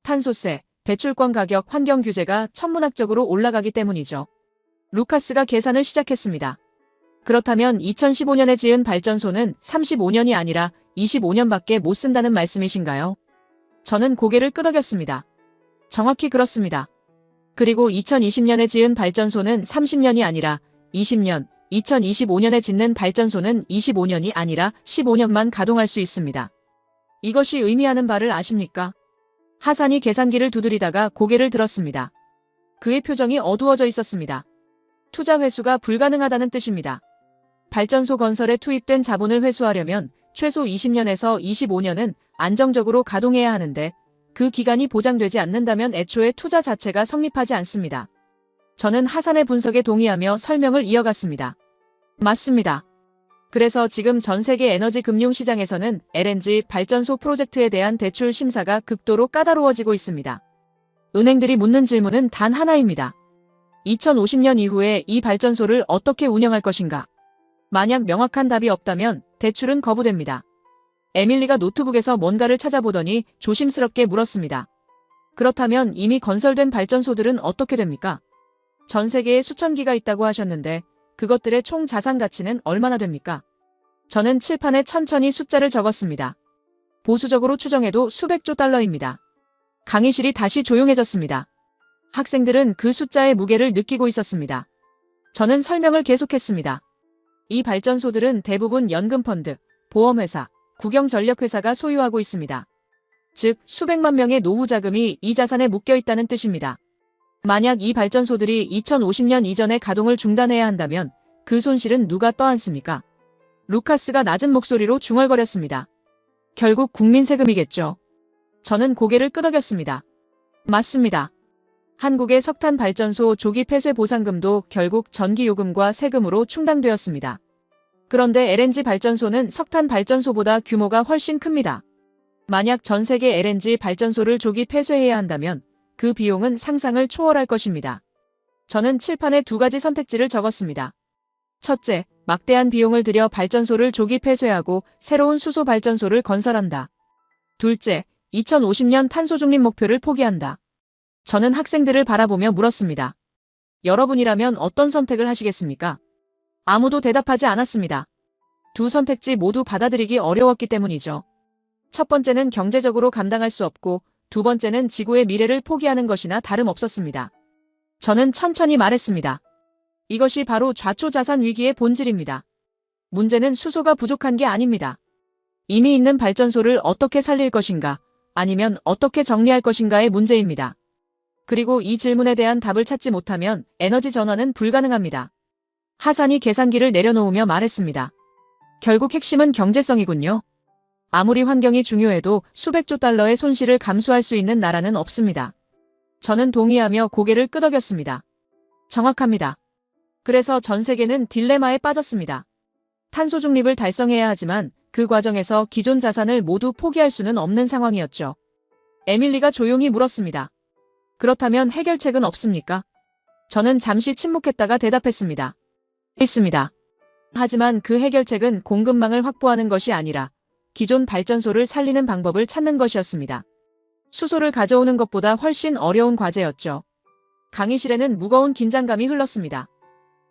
탄소세, 배출권 가격, 환경 규제가 천문학적으로 올라가기 때문이죠. 루카스가 계산을 시작했습니다. 그렇다면 2015년에 지은 발전소는 35년이 아니라 25년밖에 못 쓴다는 말씀이신가요? 저는 고개를 끄덕였습니다. 정확히 그렇습니다. 그리고 2020년에 지은 발전소는 30년이 아니라 20년, 2025년에 짓는 발전소는 25년이 아니라 15년만 가동할 수 있습니다. 이것이 의미하는 바를 아십니까? 하산이 계산기를 두드리다가 고개를 들었습니다. 그의 표정이 어두워져 있었습니다. 투자 회수가 불가능하다는 뜻입니다. 발전소 건설에 투입된 자본을 회수하려면 최소 20년에서 25년은 안정적으로 가동해야 하는데 그 기간이 보장되지 않는다면 애초에 투자 자체가 성립하지 않습니다. 저는 하산의 분석에 동의하며 설명을 이어갔습니다. 맞습니다. 그래서 지금 전 세계 에너지 금융 시장에서는 LNG 발전소 프로젝트에 대한 대출 심사가 극도로 까다로워지고 있습니다. 은행들이 묻는 질문은 단 하나입니다. 2050년 이후에 이 발전소를 어떻게 운영할 것인가? 만약 명확한 답이 없다면 대출은 거부됩니다. 에밀리가 노트북에서 뭔가를 찾아보더니 조심스럽게 물었습니다. 그렇다면 이미 건설된 발전소들은 어떻게 됩니까? 전 세계에 수천 기가 있다고 하셨는데 그것들의 총 자산 가치는 얼마나 됩니까? 저는 칠판에 천천히 숫자를 적었습니다. 보수적으로 추정해도 수백조 달러입니다. 강의실이 다시 조용해졌습니다. 학생들은 그 숫자의 무게를 느끼고 있었습니다. 저는 설명을 계속했습니다. 이 발전소들은 대부분 연금펀드, 보험회사, 국영전력회사가 소유하고 있습니다. 즉, 수백만 명의 노후 자금이 이 자산에 묶여 있다는 뜻입니다. 만약 이 발전소들이 2050년 이전에 가동을 중단해야 한다면 그 손실은 누가 떠안습니까? 루카스가 낮은 목소리로 중얼거렸습니다. 결국 국민 세금이겠죠. 저는 고개를 끄덕였습니다. 맞습니다. 한국의 석탄 발전소 조기 폐쇄 보상금도 결국 전기요금과 세금으로 충당되었습니다. 그런데 LNG 발전소는 석탄 발전소보다 규모가 훨씬 큽니다. 만약 전 세계 LNG 발전소를 조기 폐쇄해야 한다면 그 비용은 상상을 초월할 것입니다. 저는 칠판에 두 가지 선택지를 적었습니다. 첫째, 막대한 비용을 들여 발전소를 조기 폐쇄하고 새로운 수소 발전소를 건설한다. 둘째, 2050년 탄소 중립 목표를 포기한다. 저는 학생들을 바라보며 물었습니다. 여러분이라면 어떤 선택을 하시겠습니까? 아무도 대답하지 않았습니다. 두 선택지 모두 받아들이기 어려웠기 때문이죠. 첫 번째는 경제적으로 감당할 수 없고 두 번째는 지구의 미래를 포기하는 것이나 다름없었습니다. 저는 천천히 말했습니다. 이것이 바로 좌초자산 위기의 본질입니다. 문제는 수소가 부족한 게 아닙니다. 이미 있는 발전소를 어떻게 살릴 것인가, 아니면 어떻게 정리할 것인가의 문제입니다. 그리고 이 질문에 대한 답을 찾지 못하면 에너지 전환은 불가능합니다. 하산이 계산기를 내려놓으며 말했습니다. 결국 핵심은 경제성이군요. 아무리 환경이 중요해도 수백조 달러의 손실을 감수할 수 있는 나라는 없습니다. 저는 동의하며 고개를 끄덕였습니다. 정확합니다. 그래서 전 세계는 딜레마에 빠졌습니다. 탄소 중립을 달성해야 하지만 그 과정에서 기존 자산을 모두 포기할 수는 없는 상황이었죠. 에밀리가 조용히 물었습니다. 그렇다면 해결책은 없습니까? 저는 잠시 침묵했다가 대답했습니다. 있습니다. 하지만 그 해결책은 공급망을 확보하는 것이 아니라 기존 발전소를 살리는 방법을 찾는 것이었습니다. 수소를 가져오는 것보다 훨씬 어려운 과제였죠. 강의실에는 무거운 긴장감이 흘렀습니다.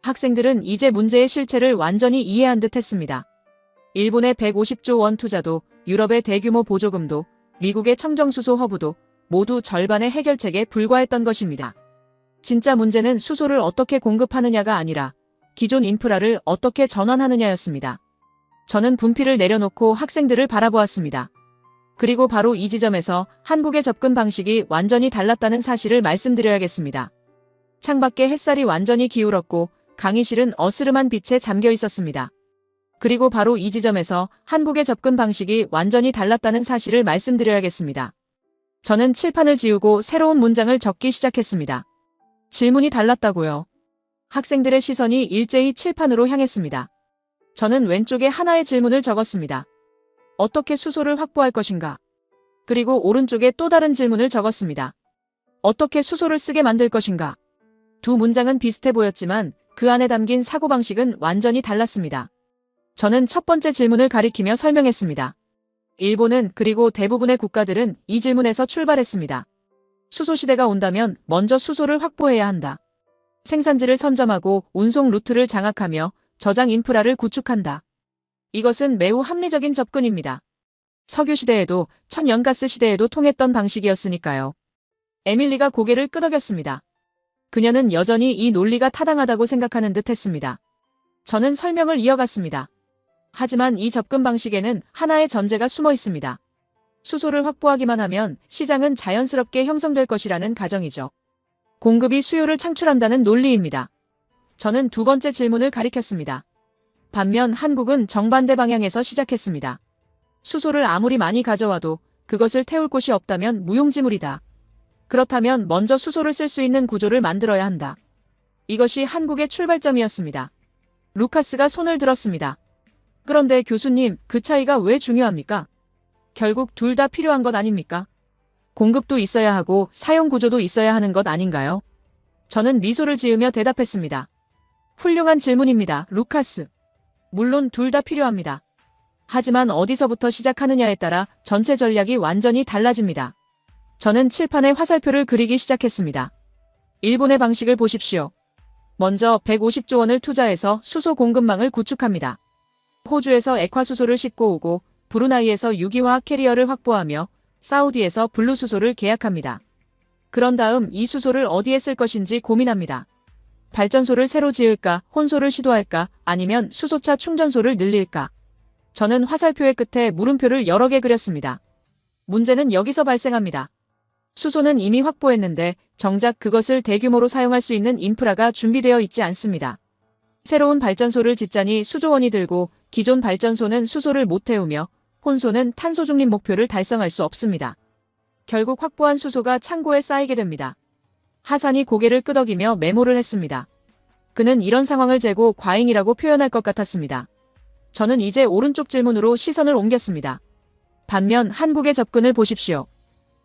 학생들은 이제 문제의 실체를 완전히 이해한 듯 했습니다. 일본의 150조 원 투자도, 유럽의 대규모 보조금도, 미국의 청정수소 허브도 모두 절반의 해결책에 불과했던 것입니다. 진짜 문제는 수소를 어떻게 공급하느냐가 아니라 기존 인프라를 어떻게 전환하느냐였습니다. 저는 분필을 내려놓고 학생들을 바라보았습니다. 그리고 바로 이 지점에서 한국의 접근 방식이 완전히 달랐다는 사실을 말씀드려야겠습니다. 창밖에 햇살이 완전히 기울었고 강의실은 어스름한 빛에 잠겨 있었습니다. 그리고 바로 이 지점에서 한국의 접근 방식이 완전히 달랐다는 사실을 말씀드려야겠습니다. 저는 칠판을 지우고 새로운 문장을 적기 시작했습니다. 질문이 달랐다고요. 학생들의 시선이 일제히 칠판으로 향했습니다. 저는 왼쪽에 하나의 질문을 적었습니다. 어떻게 수소를 확보할 것인가? 그리고 오른쪽에 또 다른 질문을 적었습니다. 어떻게 수소를 쓰게 만들 것인가? 두 문장은 비슷해 보였지만 그 안에 담긴 사고방식은 완전히 달랐습니다. 저는 첫 번째 질문을 가리키며 설명했습니다. 일본은 그리고 대부분의 국가들은 이 질문에서 출발했습니다. 수소 시대가 온다면 먼저 수소를 확보해야 한다. 생산지를 선점하고 운송 루트를 장악하며 저장 인프라를 구축한다. 이것은 매우 합리적인 접근입니다. 석유 시대에도 천연가스 시대에도 통했던 방식이었으니까요. 에밀리가 고개를 끄덕였습니다. 그녀는 여전히 이 논리가 타당하다고 생각하는 듯 했습니다. 저는 설명을 이어갔습니다. 하지만 이 접근 방식에는 하나의 전제가 숨어 있습니다. 수소를 확보하기만 하면 시장은 자연스럽게 형성될 것이라는 가정이죠. 공급이 수요를 창출한다는 논리입니다. 저는 두 번째 질문을 가리켰습니다. 반면 한국은 정반대 방향에서 시작했습니다. 수소를 아무리 많이 가져와도 그것을 태울 곳이 없다면 무용지물이다. 그렇다면 먼저 수소를 쓸 수 있는 구조를 만들어야 한다. 이것이 한국의 출발점이었습니다. 루카스가 손을 들었습니다. 그런데 교수님, 그 차이가 왜 중요합니까? 결국 둘 다 필요한 것 아닙니까? 공급도 있어야 하고 사용 구조도 있어야 하는 것 아닌가요? 저는 미소를 지으며 대답했습니다. 훌륭한 질문입니다, 루카스. 물론 둘 다 필요합니다. 하지만 어디서부터 시작하느냐에 따라 전체 전략이 완전히 달라집니다. 저는 칠판에 화살표를 그리기 시작했습니다. 일본의 방식을 보십시오. 먼저 150조 원을 투자해서 수소 공급망을 구축합니다. 호주에서 액화수소를 싣고 오고 브루나이에서 유기화학 캐리어를 확보하며 사우디에서 블루수소를 계약합니다. 그런 다음 이 수소를 어디에 쓸 것인지 고민합니다. 발전소를 새로 지을까, 혼소를 시도할까, 아니면 수소차 충전소를 늘릴까. 저는 화살표의 끝에 물음표를 여러 개 그렸습니다. 문제는 여기서 발생합니다. 수소는 이미 확보했는데 정작 그것을 대규모로 사용할 수 있는 인프라가 준비되어 있지 않습니다. 새로운 발전소를 짓자니 수조 원이 들고 기존 발전소는 수소를 못 태우며 혼소는 탄소 중립 목표를 달성할 수 없습니다. 결국 확보한 수소가 창고에 쌓이게 됩니다. 하산이 고개를 끄덕이며 메모를 했습니다. 그는 이런 상황을 재고 과잉이라고 표현할 것 같았습니다. 저는 이제 오른쪽 질문으로 시선을 옮겼습니다. 반면 한국의 접근을 보십시오.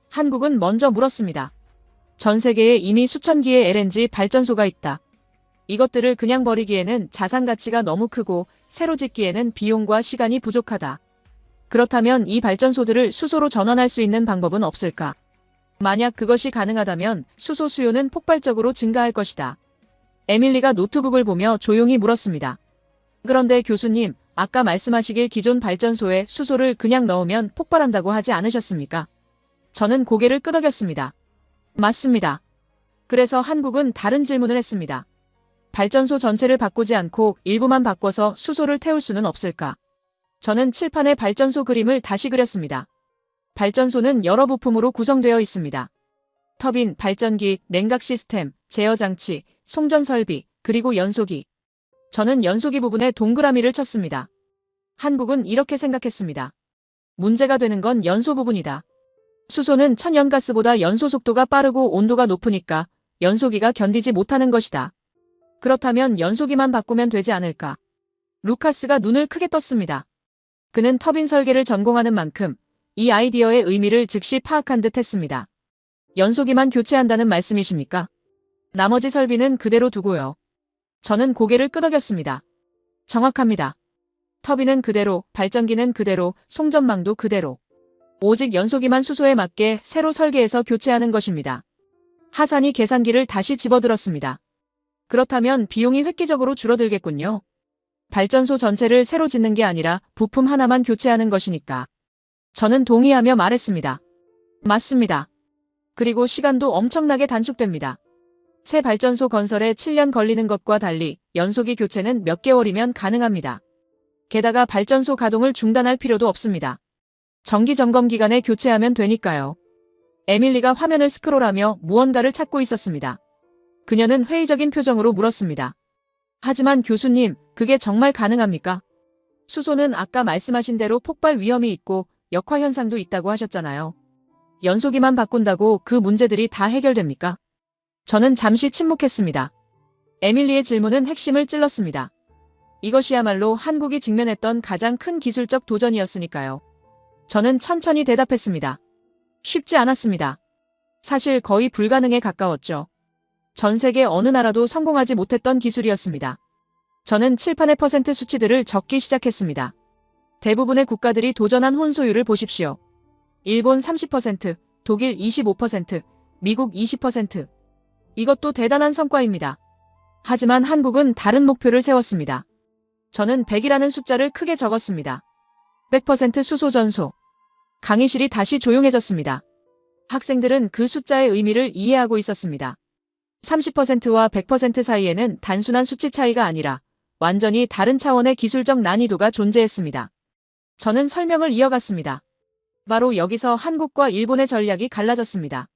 한국은 먼저 물었습니다. 전 세계에 이미 수천 기의 LNG 발전소가 있다. 이것들을 그냥 버리기에는 자산 가치가 너무 크고 새로 짓기에는 비용과 시간이 부족하다. 그렇다면 이 발전소들을 수소로 전환할 수 있는 방법은 없을까? 만약 그것이 가능하다면 수소 수요는 폭발적으로 증가할 것이다. 에밀리가 노트북을 보며 조용히 물었습니다. 그런데 교수님, 아까 말씀하시길 기존 발전소에 수소를 그냥 넣으면 폭발한다고 하지 않으셨습니까? 저는 고개를 끄덕였습니다. 맞습니다. 그래서 한국은 다른 질문을 했습니다. 발전소 전체를 바꾸지 않고 일부만 바꿔서 수소를 태울 수는 없을까? 저는 칠판에 발전소 그림을 다시 그렸습니다. 발전소는 여러 부품으로 구성되어 있습니다. 터빈, 발전기, 냉각 시스템, 제어 장치, 송전 설비, 그리고 연소기. 저는 연소기 부분에 동그라미를 쳤습니다. 한국은 이렇게 생각했습니다. 문제가 되는 건 연소 부분이다. 수소는 천연가스보다 연소 속도가 빠르고 온도가 높으니까 연소기가 견디지 못하는 것이다. 그렇다면 연소기만 바꾸면 되지 않을까? 루카스가 눈을 크게 떴습니다. 그는 터빈 설계를 전공하는 만큼 이 아이디어의 의미를 즉시 파악한 듯 했습니다. 연소기만 교체한다는 말씀이십니까? 나머지 설비는 그대로 두고요. 저는 고개를 끄덕였습니다. 정확합니다. 터빈은 그대로, 발전기는 그대로, 송전망도 그대로. 오직 연소기만 수소에 맞게 새로 설계해서 교체하는 것입니다. 하산이 계산기를 다시 집어들었습니다. 그렇다면 비용이 획기적으로 줄어들겠군요. 발전소 전체를 새로 짓는 게 아니라 부품 하나만 교체하는 것이니까. 저는 동의하며 말했습니다. 맞습니다. 그리고 시간도 엄청나게 단축됩니다. 새 발전소 건설에 7년 걸리는 것과 달리 연소기 교체는 몇 개월이면 가능합니다. 게다가 발전소 가동을 중단할 필요도 없습니다. 정기 점검 기간에 교체하면 되니까요. 에밀리가 화면을 스크롤하며 무언가를 찾고 있었습니다. 그녀는 회의적인 표정으로 물었습니다. 하지만 교수님, 그게 정말 가능합니까? 수소는 아까 말씀하신 대로 폭발 위험이 있고 역화 현상도 있다고 하셨잖아요. 연소기만 바꾼다고 그 문제들이 다 해결됩니까? 저는 잠시 침묵했습니다. 에밀리의 질문은 핵심을 찔렀습니다. 이것이야말로 한국이 직면했던 가장 큰 기술적 도전이었으니까요. 저는 천천히 대답했습니다. 쉽지 않았습니다. 사실 거의 불가능에 가까웠죠. 전 세계 어느 나라도 성공하지 못했던 기술이었습니다. 저는 칠판의 퍼센트 수치들을 적기 시작했습니다. 대부분의 국가들이 도전한 혼소율을 보십시오. 일본 30%, 독일 25%, 미국 20%. 이것도 대단한 성과입니다. 하지만 한국은 다른 목표를 세웠습니다. 저는 100이라는 숫자를 크게 적었습니다. 100% 수소 전소. 강의실이 다시 조용해졌습니다. 학생들은 그 숫자의 의미를 이해하고 있었습니다. 30%와 100% 사이에는 단순한 수치 차이가 아니라 완전히 다른 차원의 기술적 난이도가 존재했습니다. 저는 설명을 이어갔습니다. 바로 여기서 한국과 일본의 전략이 갈라졌습니다.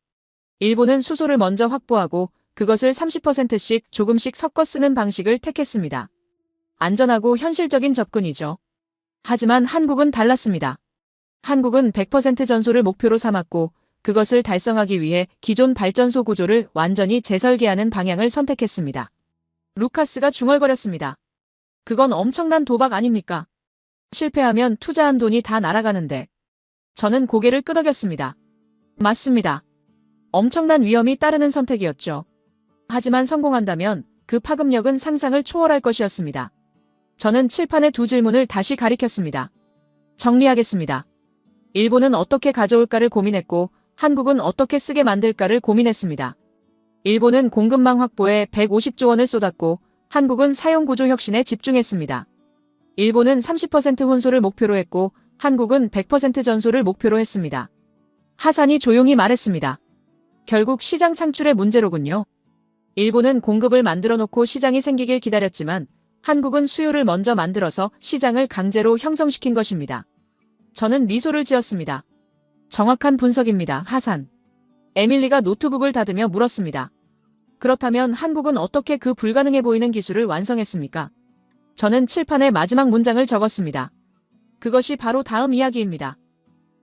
일본은 수소를 먼저 확보하고 그것을 30%씩 조금씩 섞어 쓰는 방식을 택했습니다. 안전하고 현실적인 접근이죠. 하지만 한국은 달랐습니다. 한국은 100% 전소를 목표로 삼았고 그것을 달성하기 위해 기존 발전소 구조를 완전히 재설계하는 방향을 선택했습니다. 루카스가 중얼거렸습니다. 그건 엄청난 도박 아닙니까? 실패하면 투자한 돈이 다 날아가는데. 저는 고개를 끄덕였습니다. 맞습니다. 엄청난 위험이 따르는 선택이었죠. 하지만 성공한다면 그 파급력은 상상을 초월할 것이었습니다. 저는 칠판의 두 질문을 다시 가리켰습니다. 정리하겠습니다. 일본은 어떻게 가져올까를 고민했고 한국은 어떻게 쓰게 만들까를 고민했습니다. 일본은 공급망 확보에 150조 원을 쏟았고 한국은 사용구조 혁신에 집중했습니다. 일본은 30% 혼소를 목표로 했고 한국은 100% 전소를 목표로 했습니다. 하산이 조용히 말했습니다. 결국 시장 창출의 문제로군요. 일본은 공급을 만들어 놓고 시장이 생기길 기다렸지만 한국은 수요를 먼저 만들어서 시장을 강제로 형성시킨 것입니다. 저는 미소를 지었습니다. 정확한 분석입니다. 하산. 에밀리가 노트북을 닫으며 물었습니다. 그렇다면 한국은 어떻게 그 불가능해 보이는 기술을 완성했습니까? 저는 칠판에 마지막 문장을 적었습니다. 그것이 바로 다음 이야기입니다.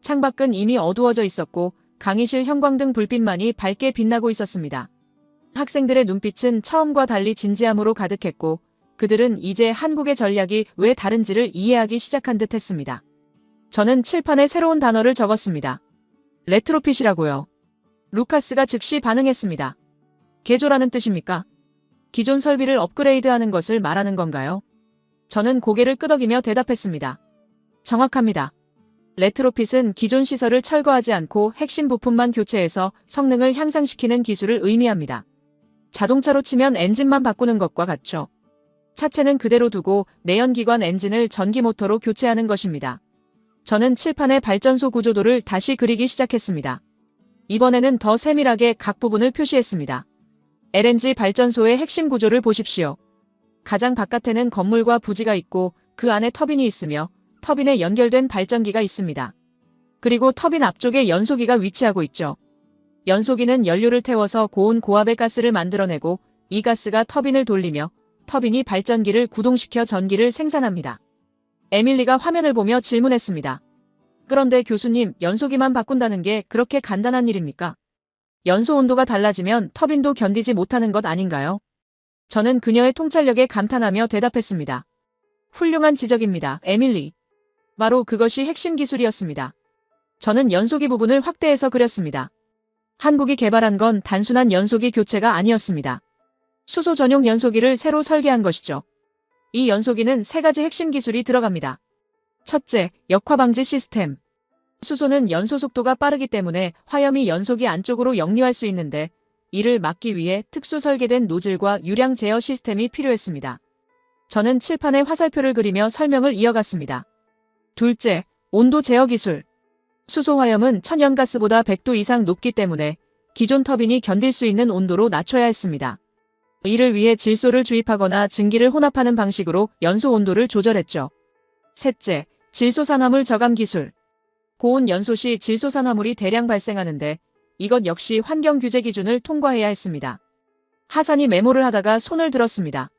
창밖은 이미 어두워져 있었고 강의실 형광등 불빛만이 밝게 빛나고 있었습니다. 학생들의 눈빛은 처음과 달리 진지함으로 가득했고 그들은 이제 한국의 전략이 왜 다른지를 이해하기 시작한 듯 했습니다. 저는 칠판에 새로운 단어를 적었습니다. 레트로핏이라고요. 루카스가 즉시 반응했습니다. 개조라는 뜻입니까? 기존 설비를 업그레이드하는 것을 말하는 건가요? 저는 고개를 끄덕이며 대답했습니다. 정확합니다. 레트로핏은 기존 시설을 철거하지 않고 핵심 부품만 교체해서 성능을 향상시키는 기술을 의미합니다. 자동차로 치면 엔진만 바꾸는 것과 같죠. 차체는 그대로 두고 내연기관 엔진을 전기 모터로 교체하는 것입니다. 저는 칠판의 발전소 구조도를 다시 그리기 시작했습니다. 이번에는 더 세밀하게 각 부분을 표시했습니다. LNG 발전소의 핵심 구조를 보십시오. 가장 바깥에는 건물과 부지가 있고 그 안에 터빈이 있으며 터빈에 연결된 발전기가 있습니다. 그리고 터빈 앞쪽에 연소기가 위치하고 있죠. 연소기는 연료를 태워서 고온 고압의 가스를 만들어내고 이 가스가 터빈을 돌리며 터빈이 발전기를 구동시켜 전기를 생산합니다. 에밀리가 화면을 보며 질문했습니다. 그런데 교수님, 연소기만 바꾼다는 게 그렇게 간단한 일입니까? 연소 온도가 달라지면 터빈도 견디지 못하는 것 아닌가요? 저는 그녀의 통찰력에 감탄하며 대답했습니다. 훌륭한 지적입니다, 에밀리. 바로 그것이 핵심 기술이었습니다. 저는 연소기 부분을 확대해서 그렸습니다. 한국이 개발한 건 단순한 연소기 교체가 아니었습니다. 수소 전용 연소기를 새로 설계한 것이죠. 이 연소기는 세 가지 핵심 기술이 들어갑니다. 첫째, 역화 방지 시스템. 수소는 연소 속도가 빠르기 때문에 화염이 연소기 안쪽으로 역류할 수 있는데 이를 막기 위해 특수 설계된 노즐과 유량 제어 시스템이 필요했습니다. 저는 칠판에 화살표를 그리며 설명을 이어갔습니다. 둘째, 온도 제어 기술. 수소 화염은 천연가스보다 100도 이상 높기 때문에 기존 터빈이 견딜 수 있는 온도로 낮춰야 했습니다. 이를 위해 질소를 주입하거나 증기를 혼합하는 방식으로 연소 온도를 조절했죠. 셋째, 질소산화물 저감 기술. 고온 연소 시 질소산화물이 대량 발생하는데 이것 역시 환경 규제 기준을 통과해야 했습니다. 하산이 메모를 하다가 손을 들었습니다.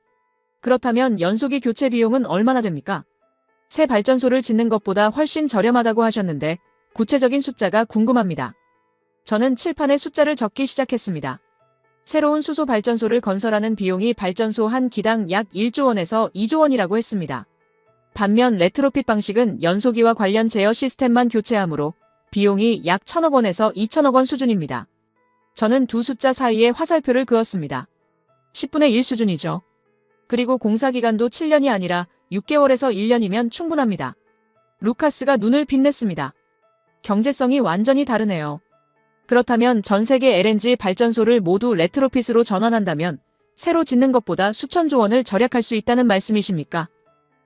그렇다면 연소기 교체 비용은 얼마나 됩니까? 새 발전소를 짓는 것보다 훨씬 저렴하다고 하셨는데 구체적인 숫자가 궁금합니다. 저는 칠판에 숫자를 적기 시작했습니다. 새로운 수소 발전소를 건설하는 비용이 발전소 한 기당 약 1조 원에서 2조 원이라고 했습니다. 반면 레트로핏 방식은 연소기와 관련 제어 시스템만 교체하므로 비용이 약 1,000억 원에서 2,000억 원 수준입니다. 저는 두 숫자 사이에 화살표를 그었습니다. 10분의 1 수준이죠. 그리고 공사기간도 7년이 아니라 6개월에서 1년이면 충분합니다. 루카스가 눈을 빛냈습니다. 경제성이 완전히 다르네요. 그렇다면 전 세계 LNG 발전소를 모두 레트로핏으로 전환한다면 새로 짓는 것보다 수천조 원을 절약할 수 있다는 말씀이십니까?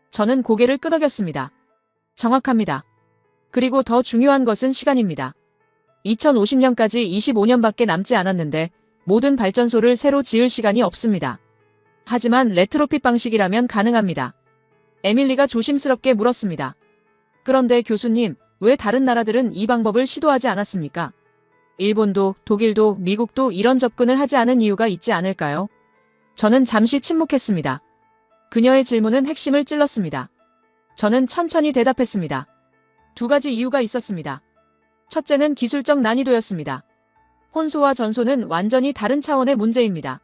저는 고개를 끄덕였습니다. 정확합니다. 그리고 더 중요한 것은 시간입니다. 2050년까지 25년밖에 남지 않았는데 모든 발전소를 새로 지을 시간이 없습니다. 하지만 레트로핏 방식이라면 가능합니다. 에밀리가 조심스럽게 물었습니다. 그런데 교수님, 왜 다른 나라들은 이 방법을 시도하지 않았습니까? 일본도, 독일도, 미국도 이런 접근을 하지 않은 이유가 있지 않을까요? 저는 잠시 침묵했습니다. 그녀의 질문은 핵심을 찔렀습니다. 저는 천천히 대답했습니다. 두 가지 이유가 있었습니다. 첫째는 기술적 난이도였습니다. 혼소와 전소는 완전히 다른 차원의 문제입니다.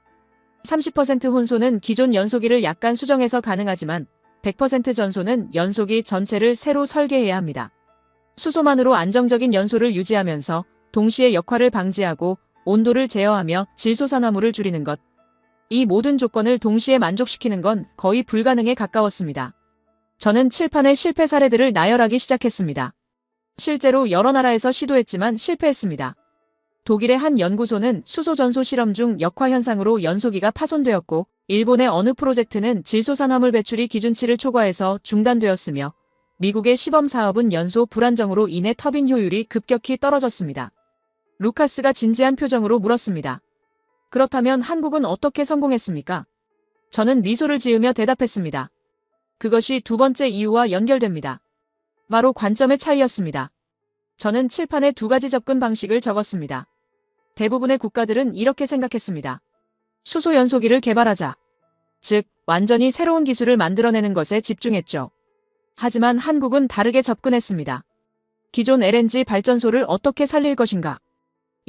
30% 혼소는 기존 연소기를 약간 수정해서 가능하지만 100% 전소는 연소기 전체를 새로 설계해야 합니다. 수소만으로 안정적인 연소를 유지하면서 동시에 역화를 방지하고 온도를 제어하며 질소산화물을 줄이는 것. 이 모든 조건을 동시에 만족시키는 건 거의 불가능에 가까웠습니다. 저는 칠판의 실패 사례들을 나열하기 시작했습니다. 실제로 여러 나라에서 시도했지만 실패했습니다. 독일의 한 연구소는 수소 전소 실험 중 역화 현상으로 연소기가 파손되었고, 일본의 어느 프로젝트는 질소산화물 배출이 기준치를 초과해서 중단되었으며, 미국의 시범 사업은 연소 불안정으로 인해 터빈 효율이 급격히 떨어졌습니다. 루카스가 진지한 표정으로 물었습니다. 그렇다면 한국은 어떻게 성공했습니까? 저는 미소를 지으며 대답했습니다. 그것이 두 번째 이유와 연결됩니다. 바로 관점의 차이였습니다. 저는 칠판에 두 가지 접근 방식을 적었습니다. 대부분의 국가들은 이렇게 생각했습니다. 수소 연소기를 개발하자. 즉, 완전히 새로운 기술을 만들어내는 것에 집중했죠. 하지만 한국은 다르게 접근했습니다. 기존 LNG 발전소를 어떻게 살릴 것인가?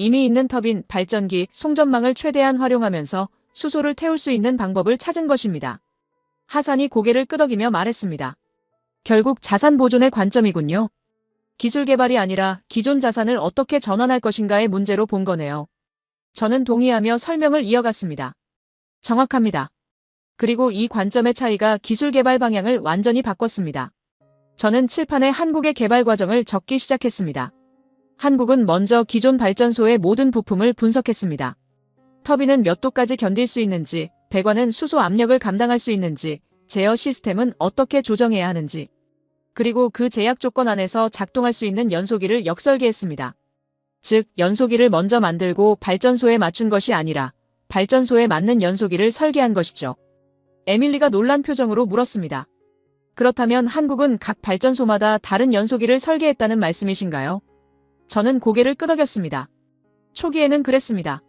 이미 있는 터빈, 발전기, 송전망을 최대한 활용하면서 수소를 태울 수 있는 방법을 찾은 것입니다. 하산이 고개를 끄덕이며 말했습니다. 결국 자산 보존의 관점이군요. 기술 개발이 아니라 기존 자산을 어떻게 전환할 것인가의 문제로 본 거네요. 저는 동의하며 설명을 이어갔습니다. 정확합니다. 그리고 이 관점의 차이가 기술 개발 방향을 완전히 바꿨습니다. 저는 칠판에 한국의 개발 과정을 적기 시작했습니다. 한국은 먼저 기존 발전소의 모든 부품을 분석했습니다. 터빈은 몇 도까지 견딜 수 있는지, 배관은 수소 압력을 감당할 수 있는지, 제어 시스템은 어떻게 조정해야 하는지, 그리고 그 제약 조건 안에서 작동할 수 있는 연소기를 역설계했습니다. 즉, 연소기를 먼저 만들고 발전소에 맞춘 것이 아니라 발전소에 맞는 연소기를 설계한 것이죠. 에밀리가 놀란 표정으로 물었습니다. 그렇다면 한국은 각 발전소마다 다른 연소기를 설계했다는 말씀이신가요? 저는 고개를 끄덕였습니다. 초기에는 그랬습니다.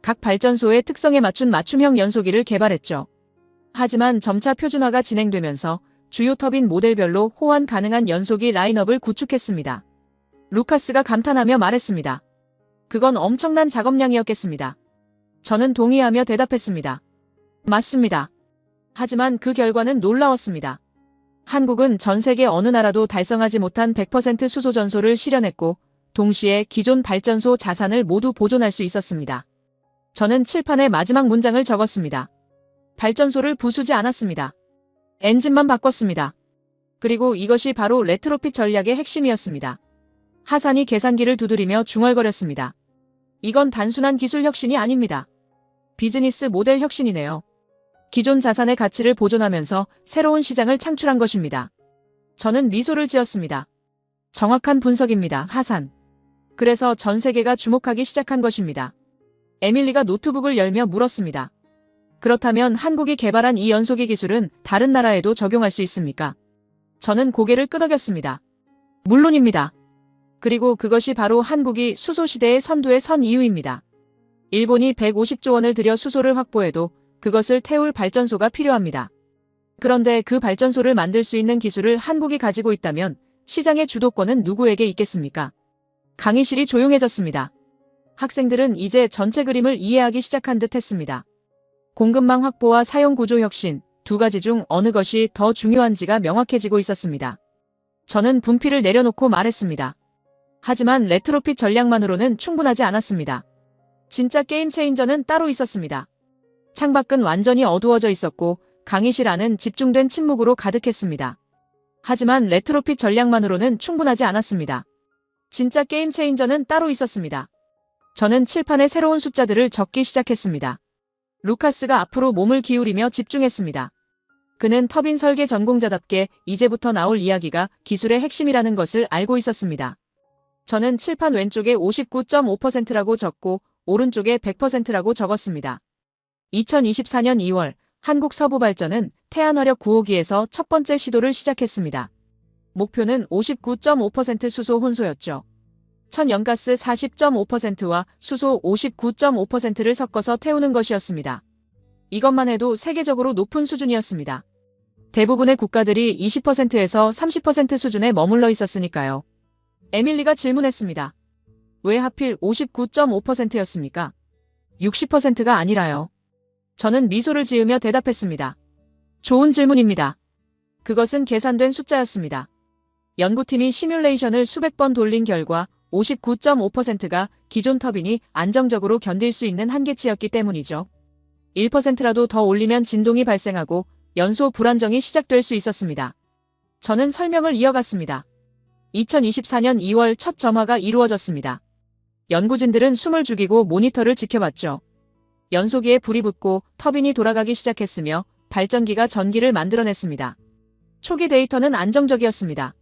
각 발전소의 특성에 맞춘 맞춤형 연소기를 개발했죠. 하지만 점차 표준화가 진행되면서 주요 터빈 모델별로 호환 가능한 연소기 라인업을 구축했습니다. 루카스가 감탄하며 말했습니다. 그건 엄청난 작업량이었겠습니다. 저는 동의하며 대답했습니다. 맞습니다. 하지만 그 결과는 놀라웠습니다. 한국은 전 세계 어느 나라도 달성하지 못한 100% 수소 전소를 실현했고 동시에 기존 발전소 자산을 모두 보존할 수 있었습니다. 저는 칠판에 마지막 문장을 적었습니다. 발전소를 부수지 않았습니다. 엔진만 바꿨습니다. 그리고 이것이 바로 레트로핏 전략의 핵심이었습니다. 하산이 계산기를 두드리며 중얼거렸습니다. 이건 단순한 기술 혁신이 아닙니다. 비즈니스 모델 혁신이네요. 기존 자산의 가치를 보존하면서 새로운 시장을 창출한 것입니다. 저는 미소를 지었습니다. 정확한 분석입니다. 하산. 그래서 전 세계가 주목하기 시작한 것입니다. 에밀리가 노트북을 열며 물었습니다. 그렇다면 한국이 개발한 이 연소기 기술은 다른 나라에도 적용할 수 있습니까? 저는 고개를 끄덕였습니다. 물론입니다. 그리고 그것이 바로 한국이 수소시대의 선두에 선 이유입니다. 일본이 150조 원을 들여 수소를 확보해도 그것을 태울 발전소가 필요합니다. 그런데 그 발전소를 만들 수 있는 기술을 한국이 가지고 있다면 시장의 주도권은 누구에게 있겠습니까? 강의실이 조용해졌습니다. 학생들은 이제 전체 그림을 이해하기 시작한 듯 했습니다. 공급망 확보와 사용 구조 혁신, 두 가지 중 어느 것이 더 중요한지가 명확해지고 있었습니다. 저는 분필을 내려놓고 말했습니다. 하지만 레트로핏 전략만으로는 충분하지 않았습니다. 진짜 게임 체인저는 따로 있었습니다. 창밖은 완전히 어두워져 있었고 강의실 안은 집중된 침묵으로 가득했습니다. 하지만 레트로핏 전략만으로는 충분하지 않았습니다. 진짜 게임 체인저는 따로 있었습니다. 저는 칠판에 새로운 숫자들을 적기 시작했습니다. 루카스가 앞으로 몸을 기울이며 집중했습니다. 그는 터빈 설계 전공자답게 이제부터 나올 이야기가 기술의 핵심이라는 것을 알고 있었습니다. 저는 칠판 왼쪽에 59.5%라고 적고 오른쪽에 100%라고 적었습니다. 2024년 2월 한국 서부발전은 태안화력 9호기에서 첫 번째 시도를 시작했습니다. 목표는 59.5% 수소 혼소였죠. 천연가스 40.5%와 수소 59.5%를 섞어서 태우는 것이었습니다. 이것만 해도 세계적으로 높은 수준이었습니다. 대부분의 국가들이 20%에서 30% 수준에 머물러 있었으니까요. 에밀리가 질문했습니다. 왜 하필 59.5%였습니까? 60%가 아니라요. 저는 미소를 지으며 대답했습니다. 좋은 질문입니다. 그것은 계산된 숫자였습니다. 연구팀이 시뮬레이션을 수백 번 돌린 결과 59.5%가 기존 터빈이 안정적으로 견딜 수 있는 한계치였기 때문이죠. 1%라도 더 올리면 진동이 발생하고 연소 불안정이 시작될 수 있었습니다. 저는 설명을 이어갔습니다. 2024년 2월 첫 점화가 이루어졌습니다. 연구진들은 숨을 죽이고 모니터를 지켜봤죠. 연소기에 불이 붙고 터빈이 돌아가기 시작했으며 발전기가 전기를 만들어냈습니다. 초기 데이터는 안정적이었습니다.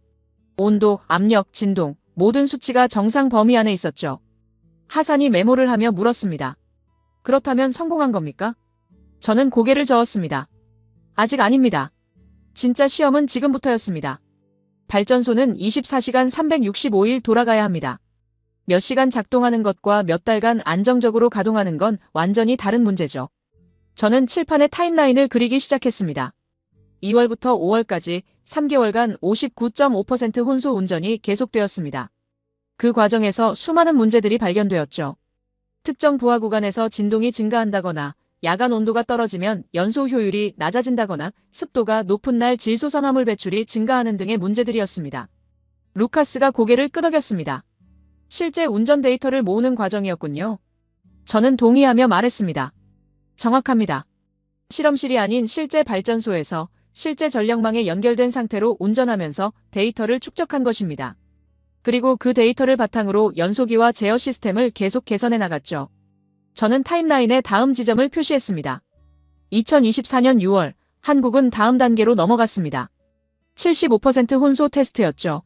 온도, 압력, 진동, 모든 수치가 정상 범위 안에 있었죠. 하산이 메모를 하며 물었습니다. 그렇다면 성공한 겁니까? 저는 고개를 저었습니다. 아직 아닙니다. 진짜 시험은 지금부터였습니다. 발전소는 24시간 365일 돌아가야 합니다. 몇 시간 작동하는 것과 몇 달간 안정적으로 가동하는 건 완전히 다른 문제죠. 저는 칠판에 타임라인을 그리기 시작했습니다. 2월부터 5월까지 3개월간 59.5% 혼소 운전이 계속되었습니다. 그 과정에서 수많은 문제들이 발견되었죠. 특정 부하 구간에서 진동이 증가한다거나 야간 온도가 떨어지면 연소 효율이 낮아진다거나 습도가 높은 날 질소산화물 배출이 증가하는 등의 문제들이었습니다. 루카스가 고개를 끄덕였습니다. 실제 운전 데이터를 모으는 과정이었군요. 저는 동의하며 말했습니다. 정확합니다. 실험실이 아닌 실제 발전소에서 실제 전력망에 연결된 상태로 운전하면서 데이터를 축적한 것입니다. 그리고 그 데이터를 바탕으로 연소기와 제어 시스템을 계속 개선해 나갔죠. 저는 타임라인에 다음 지점을 표시했습니다. 2024년 6월, 한국은 다음 단계로 넘어갔습니다. 75% 혼소 테스트였죠.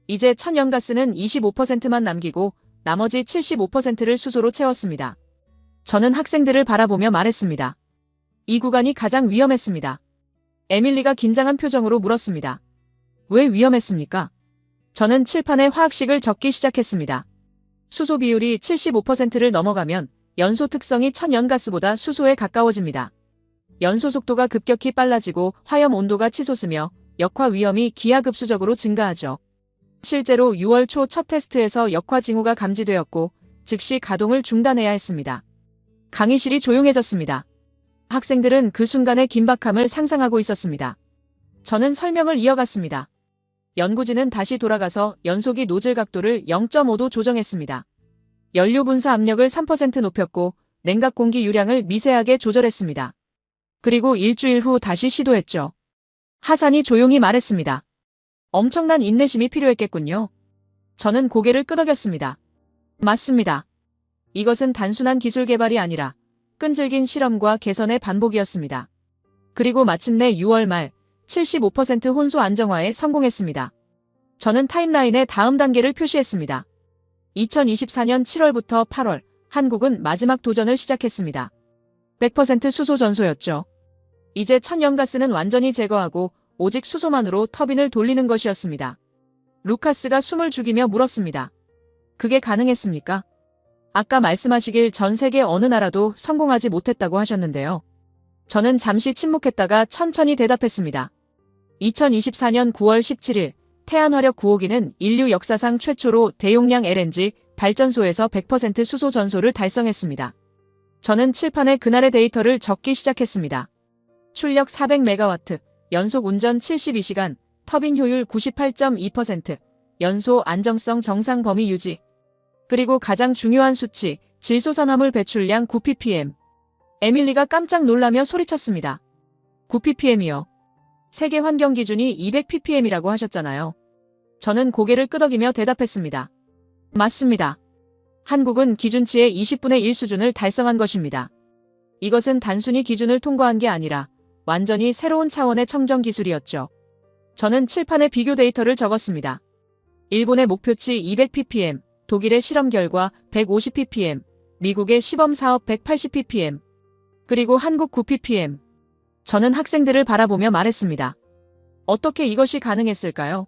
이제 천연가스는 25%만 남기고 나머지 75%를 수소로 채웠습니다. 저는 학생들을 바라보며 말했습니다. 이 구간이 가장 위험했습니다. 에밀리가 긴장한 표정으로 물었습니다. 왜 위험했습니까? 저는 칠판에 화학식을 적기 시작했습니다. 수소 비율이 75%를 넘어가면 연소 특성이 천연가스보다 수소에 가까워집니다. 연소 속도가 급격히 빨라지고 화염 온도가 치솟으며 역화 위험이 기하급수적으로 증가하죠. 실제로 6월 초 첫 테스트에서 역화 징후가 감지되었고 즉시 가동을 중단해야 했습니다. 강의실이 조용해졌습니다. 학생들은 그 순간의 긴박함을 상상하고 있었습니다. 저는 설명을 이어갔습니다. 연구진은 다시 돌아가서 연소기 노즐 각도를 0.5도 조정했습니다. 연료 분사 압력을 3% 높였고 냉각 공기 유량을 미세하게 조절했습니다. 그리고 일주일 후 다시 시도했죠. 하산이 조용히 말했습니다. 엄청난 인내심이 필요했겠군요. 저는 고개를 끄덕였습니다. 맞습니다. 이것은 단순한 기술 개발이 아니라 끈질긴 실험과 개선의 반복이었습니다. 그리고 마침내 6월 말 75% 혼수 안정화에 성공했습니다. 저는 타임라인의 다음 단계를 표시했습니다. 2024년 7월부터 8월, 한국은 마지막 도전을 시작했습니다. 100% 수소 전소였죠. 이제 천연가스는 완전히 제거하고 오직 수소만으로 터빈을 돌리는 것이었습니다. 루카스가 숨을 죽이며 물었습니다. 그게 가능했습니까? 아까 말씀하시길 전 세계 어느 나라도 성공하지 못했다고 하셨는데요. 저는 잠시 침묵했다가 천천히 대답했습니다. 2024년 9월 17일 태안화력 9호기는 인류 역사상 최초로 대용량 LNG 발전소에서 100% 수소 전소를 달성했습니다. 저는 칠판에 그날의 데이터를 적기 시작했습니다. 출력 400메가와트, 연속 운전 72시간, 터빈 효율 98.2%, 연소 안정성 정상 범위 유지. 그리고 가장 중요한 수치, 질소산화물 배출량 9ppm. 에밀리가 깜짝 놀라며 소리쳤습니다. 9ppm이요. 세계 환경 기준이 200ppm이라고 하셨잖아요. 저는 고개를 끄덕이며 대답했습니다. 맞습니다. 한국은 기준치의 20분의 1 수준을 달성한 것입니다. 이것은 단순히 기준을 통과한 게 아니라 완전히 새로운 차원의 청정 기술이었죠. 저는 칠판에 비교 데이터를 적었습니다. 일본의 목표치 200ppm, 독일의 실험 결과 150ppm, 미국의 시범 사업 180ppm, 그리고 한국 9ppm. 저는 학생들을 바라보며 말했습니다. 어떻게 이것이 가능했을까요?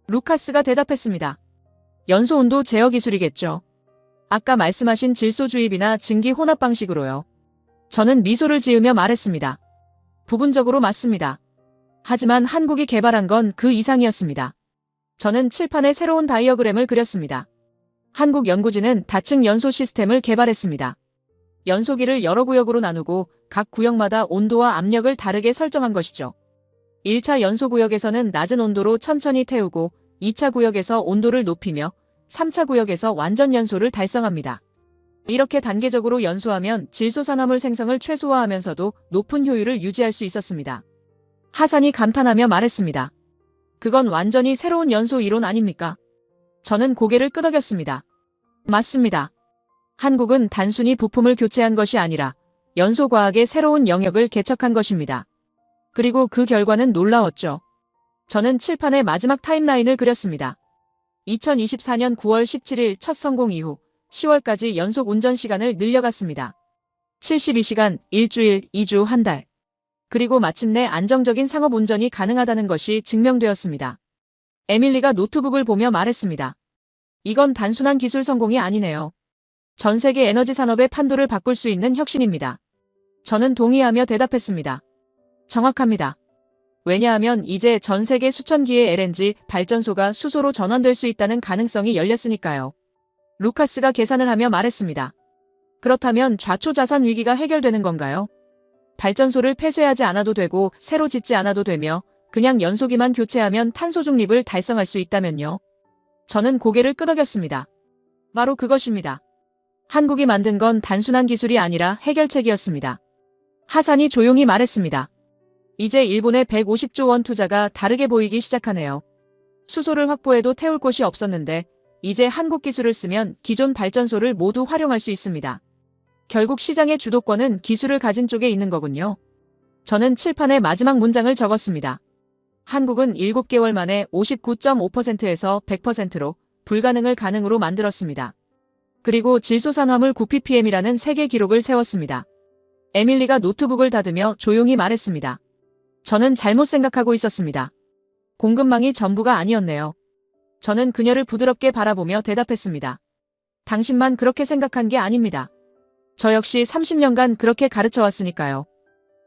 루카스가 대답했습니다. 연소온도 제어 기술이겠죠. 아까 말씀하신 질소 주입이나 증기 혼합 방식으로요. 저는 미소를 지으며 말했습니다. 부분적으로 맞습니다. 하지만 한국이 개발한 건 그 이상이었습니다. 저는 칠판에 새로운 다이어그램을 그렸습니다. 한국 연구진은 다층 연소 시스템을 개발했습니다. 연소기를 여러 구역으로 나누고 각 구역마다 온도와 압력을 다르게 설정한 것이죠. 1차 연소 구역에서는 낮은 온도로 천천히 태우고 2차 구역에서 온도를 높이며 3차 구역에서 완전 연소를 달성합니다. 이렇게 단계적으로 연소하면 질소산화물 생성을 최소화하면서도 높은 효율을 유지할 수 있었습니다. 하산이 감탄하며 말했습니다. 그건 완전히 새로운 연소 이론 아닙니까? 저는 고개를 끄덕였습니다. 맞습니다. 한국은 단순히 부품을 교체한 것이 아니라 연소과학의 새로운 영역을 개척한 것입니다. 그리고 그 결과는 놀라웠죠. 저는 칠판의 마지막 타임라인을 그렸습니다. 2024년 9월 17일 첫 성공 이후 10월까지 연속 운전 시간을 늘려갔습니다. 72시간, 일주일, 2주, 한 달. 그리고 마침내 안정적인 상업 운전이 가능하다는 것이 증명되었습니다. 에밀리가 노트북을 보며 말했습니다. 이건 단순한 기술 성공이 아니네요. 전 세계 에너지 산업의 판도를 바꿀 수 있는 혁신입니다. 저는 동의하며 대답했습니다. 정확합니다. 왜냐하면 이제 전 세계 수천 기의 LNG 발전소가 수소로 전환될 수 있다는 가능성이 열렸으니까요. 루카스가 계산을 하며 말했습니다. 그렇다면 좌초자산 위기가 해결되는 건가요? 발전소를 폐쇄하지 않아도 되고 새로 짓지 않아도 되며 그냥 연소기만 교체하면 탄소 중립을 달성할 수 있다면요. 저는 고개를 끄덕였습니다. 바로 그것입니다. 한국이 만든 건 단순한 기술이 아니라 해결책이었습니다. 하산이 조용히 말했습니다. 이제 일본의 150조 원 투자가 다르게 보이기 시작하네요. 수소를 확보해도 태울 곳이 없었는데 이제 한국 기술을 쓰면 기존 발전소를 모두 활용할 수 있습니다. 결국 시장의 주도권은 기술을 가진 쪽에 있는 거군요. 저는 칠판에 마지막 문장을 적었습니다. 한국은 7개월 만에 59.5%에서 100%로 불가능을 가능으로 만들었습니다. 그리고 질소산화물 9ppm이라는 세계 기록을 세웠습니다. 에밀리가 노트북을 닫으며 조용히 말했습니다. 저는 잘못 생각하고 있었습니다. 공급망이 전부가 아니었네요. 저는 그녀를 부드럽게 바라보며 대답했습니다. 당신만 그렇게 생각한 게 아닙니다. 저 역시 30년간 그렇게 가르쳐 왔으니까요.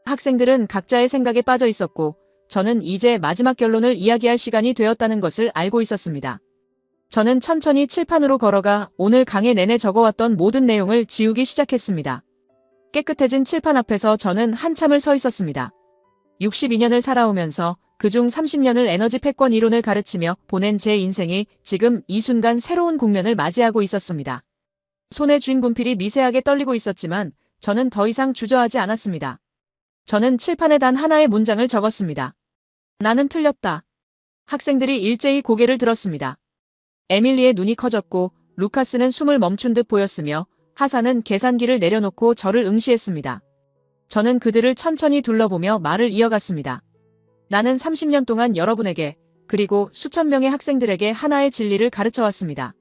학생들은 각자의 생각에 빠져 있었고 저는 이제 마지막 결론을 이야기할 시간이 되었다는 것을 알고 있었습니다. 저는 천천히 칠판으로 걸어가 오늘 강의 내내 적어왔던 모든 내용을 지우기 시작했습니다. 깨끗해진 칠판 앞에서 저는 한참을 서 있었습니다. 62년을 살아오면서 그중 30년을 에너지 패권 이론을 가르치며 보낸 제 인생이 지금 이 순간 새로운 국면을 맞이하고 있었습니다. 손에 쥔 분필이 미세하게 떨리고 있었지만 저는 더 이상 주저하지 않았습니다. 저는 칠판에 단 하나의 문장을 적었습니다. 나는 틀렸다. 학생들이 일제히 고개를 들었습니다. 에밀리의 눈이 커졌고 루카스는 숨을 멈춘 듯 보였으며 하산은 계산기를 내려놓고 저를 응시했습니다. 저는 그들을 천천히 둘러보며 말을 이어갔습니다. 나는 30년 동안 여러분에게 그리고 수천 명의 학생들에게 하나의 진리를 가르쳐왔습니다.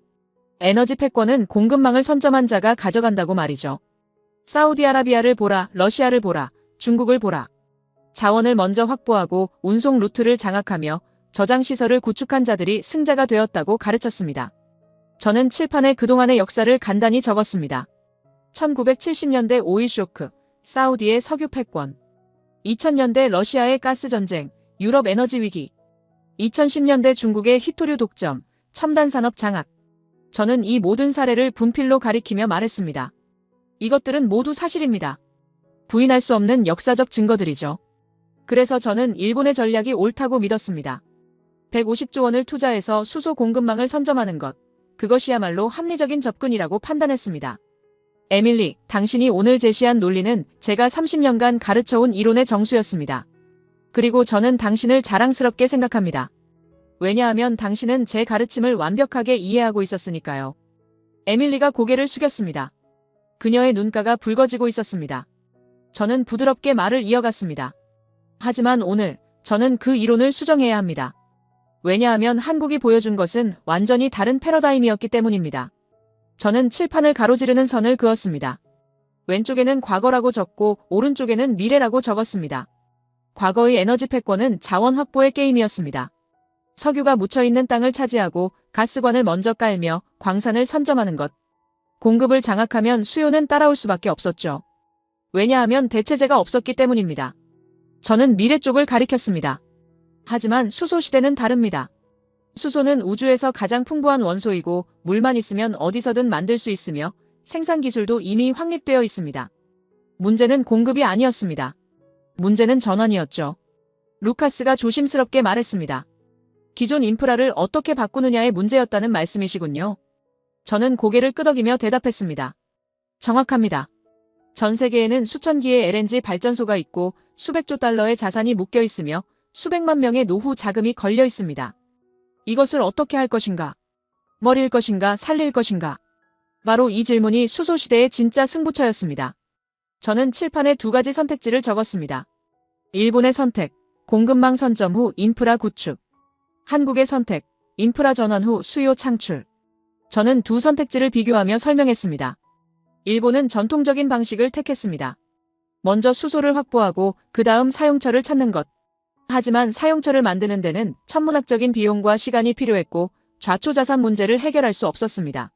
에너지 패권은 공급망을 선점한 자가 가져간다고 말이죠. 사우디아라비아를 보라, 러시아를 보라, 중국을 보라. 자원을 먼저 확보하고 운송 루트를 장악하며 저장시설을 구축한 자들이 승자가 되었다고 가르쳤습니다. 저는 칠판에 그동안의 역사를 간단히 적었습니다. 1970년대 오일 쇼크, 사우디의 석유 패권, 2000년대 러시아의 가스 전쟁, 유럽 에너지 위기, 2010년대 중국의 히토류 독점, 첨단 산업 장악. 저는 이 모든 사례를 분필로 가리키며 말했습니다. 이것들은 모두 사실입니다. 부인할 수 없는 역사적 증거들이죠. 그래서 저는 일본의 전략이 옳다고 믿었습니다. 150조 원을 투자해서 수소 공급망을 선점하는 것, 그것이야말로 합리적인 접근이라고 판단했습니다. 에밀리, 당신이 오늘 제시한 논리는 제가 30년간 가르쳐온 이론의 정수였습니다. 그리고 저는 당신을 자랑스럽게 생각합니다. 왜냐하면 당신은 제 가르침을 완벽하게 이해하고 있었으니까요. 에밀리가 고개를 숙였습니다. 그녀의 눈가가 붉어지고 있었습니다. 저는 부드럽게 말을 이어갔습니다. 하지만 오늘 저는 그 이론을 수정해야 합니다. 왜냐하면 한국이 보여준 것은 완전히 다른 패러다임이었기 때문입니다. 저는 칠판을 가로지르는 선을 그었습니다. 왼쪽에는 과거라고 적고 오른쪽에는 미래라고 적었습니다. 과거의 에너지 패권은 자원 확보의 게임이었습니다. 석유가 묻혀있는 땅을 차지하고 가스관을 먼저 깔며 광산을 선점하는 것. 공급을 장악하면 수요는 따라올 수밖에 없었죠. 왜냐하면 대체제가 없었기 때문입니다. 저는 미래 쪽을 가리켰습니다. 하지만 수소 시대는 다릅니다. 수소는 우주에서 가장 풍부한 원소이고 물만 있으면 어디서든 만들 수 있으며 생산 기술도 이미 확립되어 있습니다. 문제는 공급이 아니었습니다. 문제는 전환이었죠. 루카스가 조심스럽게 말했습니다. 기존 인프라를 어떻게 바꾸느냐의 문제였다는 말씀이시군요. 저는 고개를 끄덕이며 대답했습니다. 정확합니다. 전 세계에는 수천 기의 LNG 발전소가 있고 수백조 달러의 자산이 묶여 있으며 수백만 명의 노후 자금이 걸려 있습니다. 이것을 어떻게 할 것인가? 버릴 것인가? 살릴 것인가? 바로 이 질문이 수소시대의 진짜 승부처였습니다. 저는 칠판에 두 가지 선택지를 적었습니다. 일본의 선택, 공급망 선점 후 인프라 구축. 한국의 선택, 인프라 전환 후 수요 창출. 저는 두 선택지를 비교하며 설명했습니다. 일본은 전통적인 방식을 택했습니다. 먼저 수소를 확보하고 그 다음 사용처를 찾는 것. 하지만 사용처를 만드는 데는 천문학적인 비용과 시간이 필요했고 좌초자산 문제를 해결할 수 없었습니다.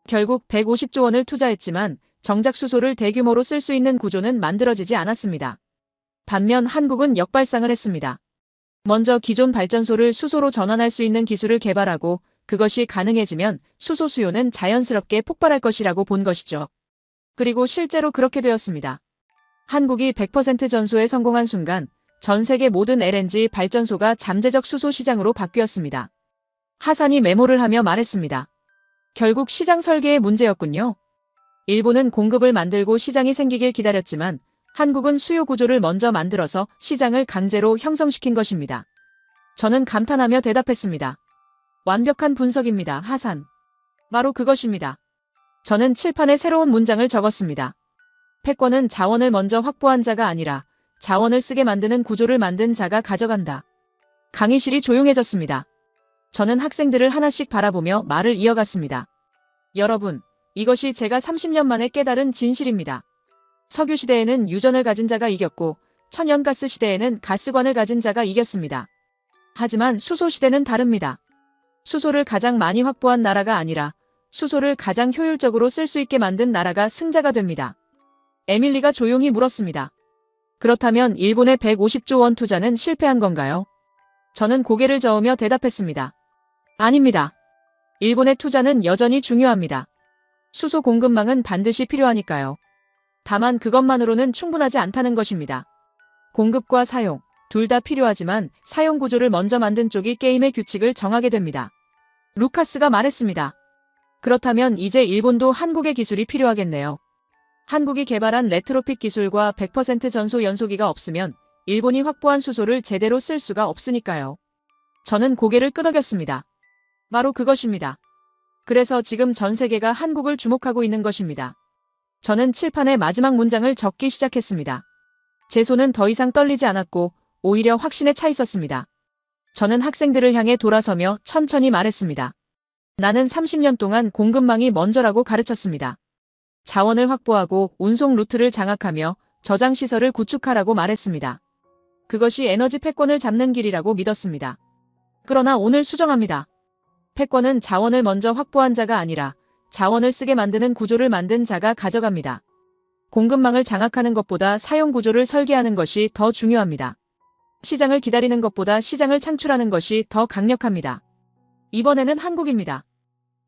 결국 150조 원을 투자했지만 정작 수소를 대규모로 쓸 수 있는 구조는 만들어지지 않았습니다. 반면 한국은 역발상을 했습니다. 먼저 기존 발전소를 수소로 전환할 수 있는 기술을 개발하고 그것이 가능해지면 수소 수요는 자연스럽게 폭발할 것이라고 본 것이죠. 그리고 실제로 그렇게 되었습니다. 한국이 100% 전소에 성공한 순간 전 세계 모든 LNG 발전소가 잠재적 수소 시장으로 바뀌었습니다. 하산이 메모를 하며 말했습니다. 결국 시장 설계의 문제였군요. 일본은 공급을 만들고 시장이 생기길 기다렸지만 한국은 수요 구조를 먼저 만들어서 시장을 강제로 형성시킨 것입니다. 저는 감탄하며 대답했습니다. 완벽한 분석입니다. 하산. 바로 그것입니다. 저는 칠판에 새로운 문장을 적었습니다. 패권은 자원을 먼저 확보한 자가 아니라 자원을 쓰게 만드는 구조를 만든 자가 가져간다. 강의실이 조용해졌습니다. 저는 학생들을 하나씩 바라보며 말을 이어갔습니다. 여러분, 이것이 제가 30년 만에 깨달은 진실입니다. 석유 시대에는 유전을 가진 자가 이겼고 천연가스 시대에는 가스관을 가진 자가 이겼습니다. 하지만 수소 시대는 다릅니다. 수소를 가장 많이 확보한 나라가 아니라 수소를 가장 효율적으로 쓸 수 있게 만든 나라가 승자가 됩니다. 에밀리가 조용히 물었습니다. 그렇다면 일본의 150조 원 투자는 실패한 건가요? 저는 고개를 저으며 대답했습니다. 아닙니다. 일본의 투자는 여전히 중요합니다. 수소 공급망은 반드시 필요하니까요. 다만 그것만으로는 충분하지 않다는 것입니다. 공급과 사용, 둘 다 필요하지만 사용 구조를 먼저 만든 쪽이 게임의 규칙을 정하게 됩니다. 루카스가 말했습니다. 그렇다면 이제 일본도 한국의 기술이 필요하겠네요. 한국이 개발한 레트로핏 기술과 100% 전소 연소기가 없으면 일본이 확보한 수소를 제대로 쓸 수가 없으니까요. 저는 고개를 끄덕였습니다. 바로 그것입니다. 그래서 지금 전 세계가 한국을 주목하고 있는 것입니다. 저는 칠판의 마지막 문장을 적기 시작했습니다. 제 손은 더 이상 떨리지 않았고 오히려 확신에 차 있었습니다. 저는 학생들을 향해 돌아서며 천천히 말했습니다. 나는 30년 동안 공급망이 먼저라고 가르쳤습니다. 자원을 확보하고 운송 루트를 장악하며 저장 시설을 구축하라고 말했습니다. 그것이 에너지 패권을 잡는 길이라고 믿었습니다. 그러나 오늘 수정합니다. 패권은 자원을 먼저 확보한 자가 아니라 자원을 쓰게 만드는 구조를 만든 자가 가져갑니다. 공급망을 장악하는 것보다 사용 구조를 설계하는 것이 더 중요합니다. 시장을 기다리는 것보다 시장을 창출하는 것이 더 강력합니다. 이번에는 한국입니다.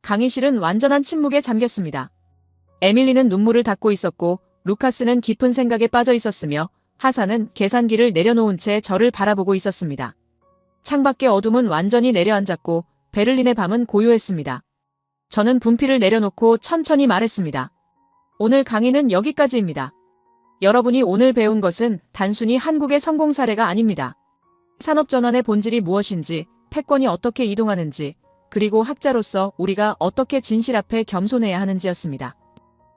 강의실은 완전한 침묵에 잠겼습니다. 에밀리는 눈물을 닦고 있었고 루카스는 깊은 생각에 빠져 있었으며 하산은 계산기를 내려놓은 채 저를 바라보고 있었습니다. 창밖의 어둠은 완전히 내려앉았고 베를린의 밤은 고요했습니다. 저는 분필을 내려놓고 천천히 말했습니다. 오늘 강의는 여기까지입니다. 여러분이 오늘 배운 것은 단순히 한국의 성공 사례가 아닙니다. 산업전환의 본질이 무엇인지, 패권이 어떻게 이동하는지, 그리고 학자로서 우리가 어떻게 진실 앞에 겸손해야 하는지였습니다.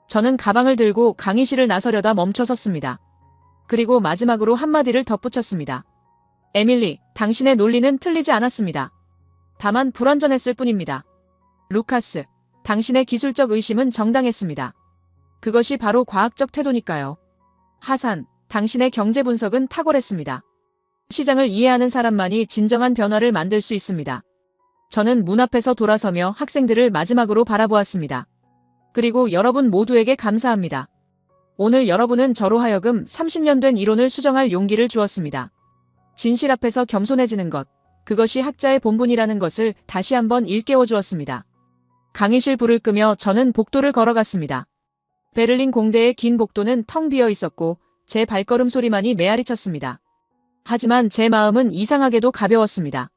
저는 가방을 들고 강의실을 나서려다 멈춰섰습니다. 그리고 마지막으로 한마디를 덧붙였습니다. 에밀리, 당신의 논리는 틀리지 않았습니다. 다만 불완전했을 뿐입니다. 루카스, 당신의 기술적 의심은 정당했습니다. 그것이 바로 과학적 태도니까요. 하산, 당신의 경제 분석은 탁월했습니다. 시장을 이해하는 사람만이 진정한 변화를 만들 수 있습니다. 저는 문 앞에서 돌아서며 학생들을 마지막으로 바라보았습니다. 그리고 여러분 모두에게 감사합니다. 오늘 여러분은 저로 하여금 30년 된 이론을 수정할 용기를 주었습니다. 진실 앞에서 겸손해지는 것, 그것이 학자의 본분이라는 것을 다시 한번 일깨워 주었습니다. 강의실 불을 끄며 저는 복도를 걸어갔습니다. 베를린 공대의 긴 복도는 텅 비어 있었고 제 발걸음 소리만이 메아리쳤습니다. 하지만 제 마음은 이상하게도 가벼웠습니다.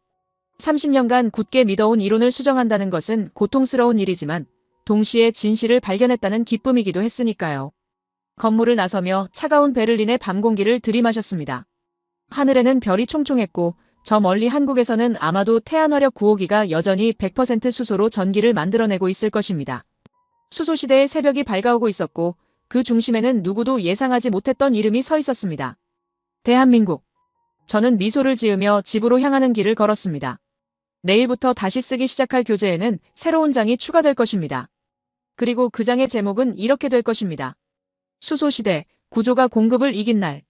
30년간 굳게 믿어온 이론을 수정한다는 것은 고통스러운 일이지만 동시에 진실을 발견했다는 기쁨이기도 했으니까요. 건물을 나서며 차가운 베를린의 밤 공기를 들이마셨습니다. 하늘에는 별이 총총했고 저 멀리 한국에서는 아마도 태안화력 9호기가 여전히 100% 수소로 전기를 만들어내고 있을 것입니다. 수소시대의 새벽이 밝아오고 있었고 그 중심에는 누구도 예상하지 못했던 이름이 서 있었습니다. 대한민국. 저는 미소를 지으며 집으로 향하는 길을 걸었습니다. 내일부터 다시 쓰기 시작할 교재에는 새로운 장이 추가될 것입니다. 그리고 그 장의 제목은 이렇게 될 것입니다. 수소시대, 구조가 공급을 이긴 날.